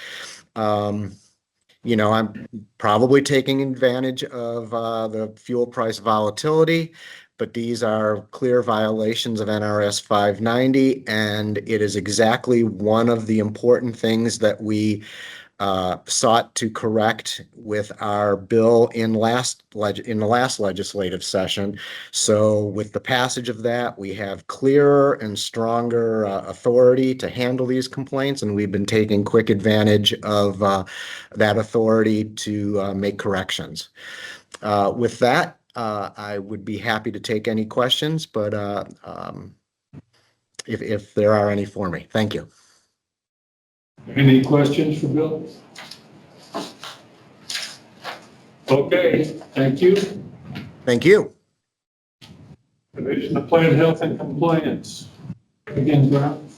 I'm probably taking advantage of the fuel price volatility, but these are clear violations of NRS 590, and it is exactly one of the important things that we sought to correct with our bill in the last legislative session. So with the passage of that, we have clearer and stronger authority to handle these complaints, and we've been taking quick advantage of that authority to make corrections. With that, I would be happy to take any questions, but if there are any for me, thank you. Any questions for Bill? Okay, thank you. Thank you. Division of Plant Health and Compliance. Again, Brown.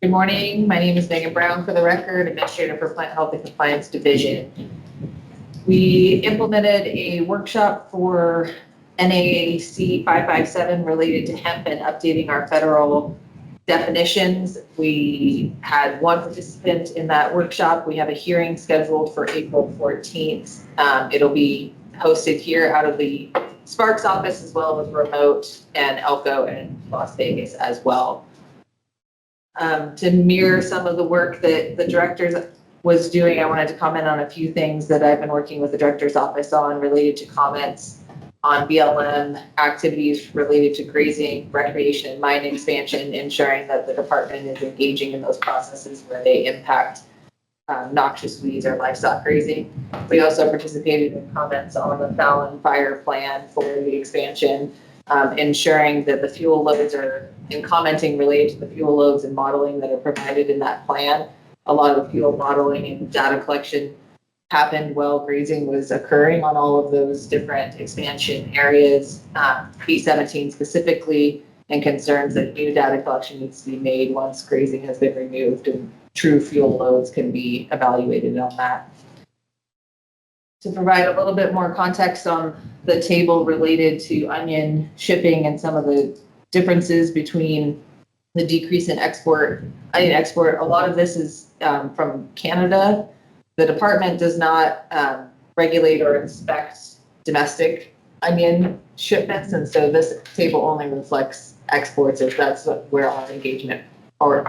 Good morning. My name is Megan Brown, for the record, Administrator for Plant Health and Compliance Division. We implemented a workshop for NAAC 557 related to hemp and updating our federal definitions. We had one participant in that workshop. We have a hearing scheduled for April 14th. It'll be hosted here out of the Sparks office as well as remote and Elko and Las Vegas as well. To mirror some of the work that the directors was doing, I wanted to comment on a few things that I've been working with the director's office on related to comments on BLM activities related to grazing, recreation, and mine expansion, ensuring that the department is engaging in those processes where they impact noxious weeds or livestock grazing. We also participated in comments on the Fallon Fire Plan for the expansion, ensuring that the fuel loads are, in commenting related to the fuel loads and modeling that are provided in that plan. A lot of fuel modeling and data collection happened while grazing was occurring on all of those different expansion areas, P17 specifically, and concerns that new data collection needs to be made once grazing has been removed and true fuel loads can be evaluated on that. To provide a little bit more context on the table related to onion shipping and some of the differences between the decrease in onion export, a lot of this is from Canada. The department does not regulate or inspect domestic onion shipments, and so this table only reflects exports, if that's where our engagement part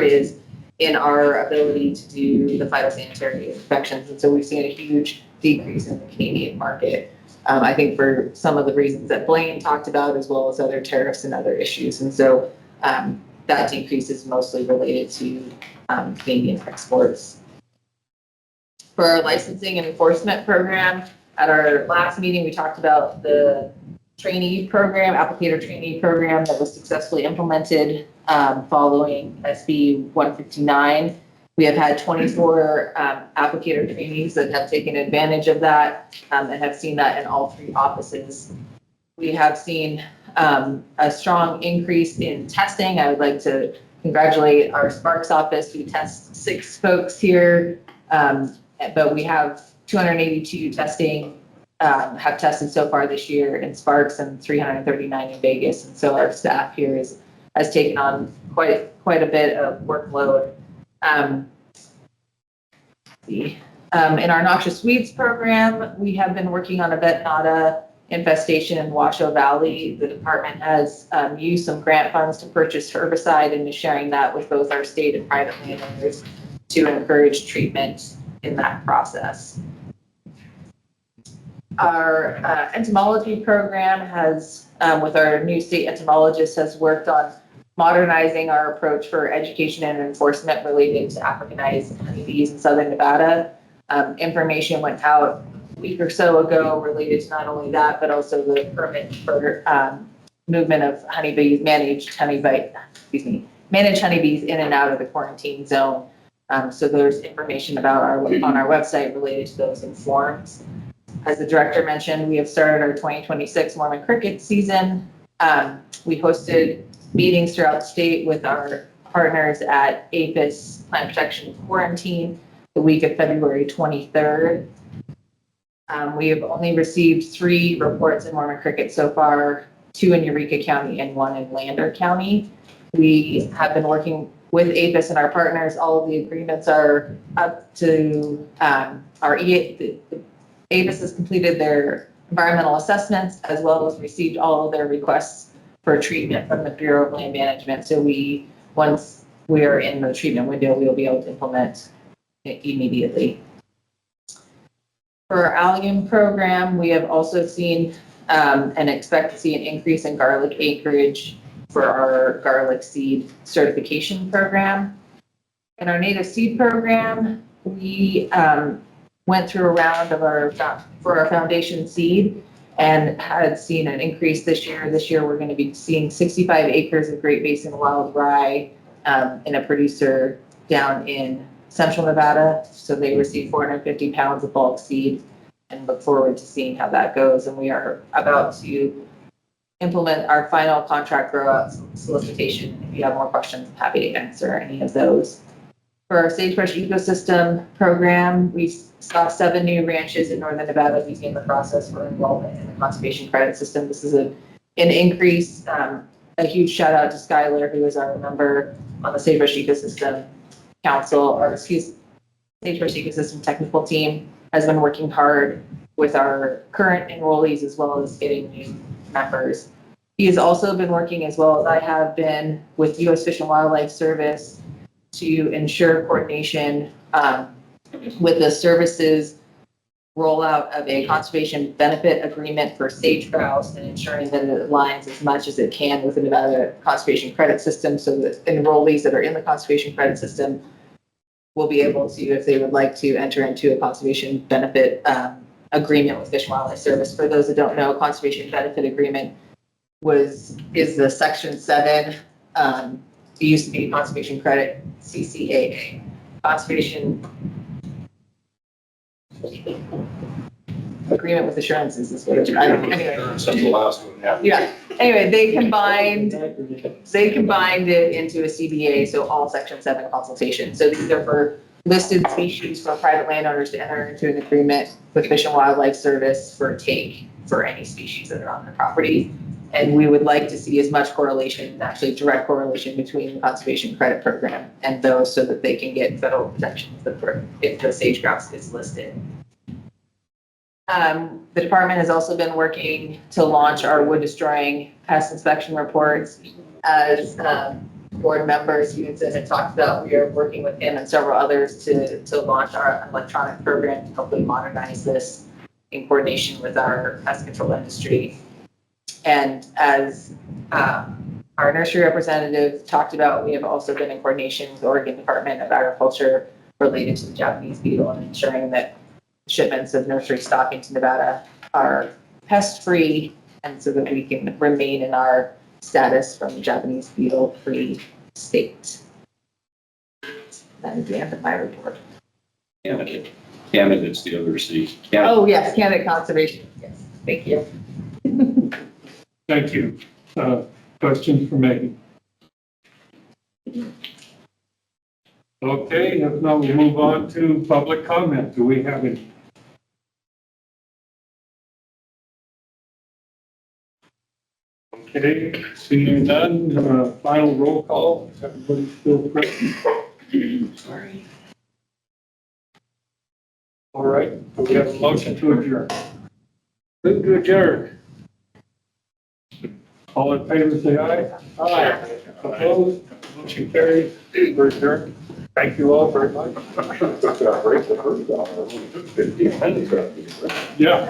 is in our ability to do the phytosanitary inspections. And so we've seen a huge decrease in the Canadian market. I think for some of the reasons that Blaine talked about, as well as other tariffs and other issues. And so that decrease is mostly related to Canadian exports. For our licensing and enforcement program, at our last meeting, we talked about the trainee program, applicator trainee program that was successfully implemented following SB 159. We have had 24 applicator trainees that have taken advantage of that and have seen that in all 3 offices. We have seen a strong increase in testing. I would like to congratulate our Sparks office. We test 6 folks here, but we have 282 have tested so far this year in Sparks and 339 in Vegas. And so our staff here has taken on quite a bit of workload. In our noxious weeds program, we have been working on a Vetnada infestation in Washoe Valley. The department has used some grant funds to purchase herbicide and is sharing that with both our state and private landowners to encourage treatment in that process. Our entomology program has, with our new state entomologist, has worked on modernizing our approach for education and enforcement related to Africanized honeybees in Southern Nevada. Information went out a week or so ago related to not only that, but also the permit for movement of honeybees, managed honeybees in and out of the quarantine zone. So there's information about on our website related to those informs. As the director mentioned, we have started our 2026 Mormon cricket season. We hosted meetings throughout the state with our partners at APHIS Plant Protection Quarantine the week of February 23rd. We have only received 3 reports in Mormon cricket so far, 2 in Eureka County and 1 in Lander County. We have been working with APIS and our partners. All of the agreements are up to, APIS has completed their environmental assessments as well as received all of their requests for treatment from the Bureau of Land Management. So once we are in the treatment window, we'll be able to implement it immediately. For our allium program, we have also seen and expect to see an increase in garlic acreage for our garlic seed certification program. In our native seed program, we went through a round for our foundation seed and had seen an increase this year. This year, we're going to be seeing 65 acres of Great Basin wild rye in a producer down in Central Nevada. So they received 450 pounds of bulk seed and look forward to seeing how that goes. And we are about to implement our final contract grow-out solicitation. If you have more questions, I'm happy to answer any of those. For our Sagebrush Ecosystem Program, we saw 7 new ranches in Northern Nevada begin the process for enrollment in the conservation credit system. This is an increase. A huge shout out to Skylar, who is our member on the Sagebrush Ecosystem Council, Sagebrush Ecosystem Technical Team, has been working hard with our current enrollees as well as getting new members. He has also been working, as well as I have been, with U.S. Fish and Wildlife Service to ensure coordination with the services rollout of a conservation benefit agreement for sage grouse and ensuring that it aligns as much as it can with the Nevada Conservation Credit System, so that enrollees that are in the Conservation Credit System will be able to, if they would like to, enter into a conservation benefit agreement with Fish and Wildlife Service. For those that don't know, conservation benefit agreement is the Section 7. It used to be Conservation Credit CCAA. Conservation agreement with assurances is what it's. Anyway. That's the last one, yeah. Yeah. Anyway, they combined it into a CBA, so all Section 7 consultation. So these are for listed species for private landowners to enter into an agreement with Fish and Wildlife Service for take for any species that are on their property. And we would like to see as much correlation, actually direct correlation, between the conservation credit program and those, so that they can get federal protections if the sage grouse is listed. The department has also been working to launch our wood destroying pest inspection reports. As board members, you had talked about, we are working with him and several others to launch our electronic program to hopefully modernize this in coordination with our pest control industry. And as our nursery representative talked about, we have also been in coordination with the Oregon Department of Agriculture related to the Japanese beetle and ensuring that shipments of nursery stock into Nevada are pest-free, and so that we can remain in our status from the Japanese beetle-free state. That is the end of my report. Candidate's the other C. Oh, yes, candidate conservation. Yes, thank you. Thank you. Questions for Megan? Okay, if not, we'll move on to public comment. Do we have any? Okay, seeing none, final roll call. Is everybody still present? Sorry. All right, we have a motion to adjourn. Move to adjourn. All in favor, say aye. Aye. Opposed? Motion carries. We're adjourned. Thank you all very much. Yeah.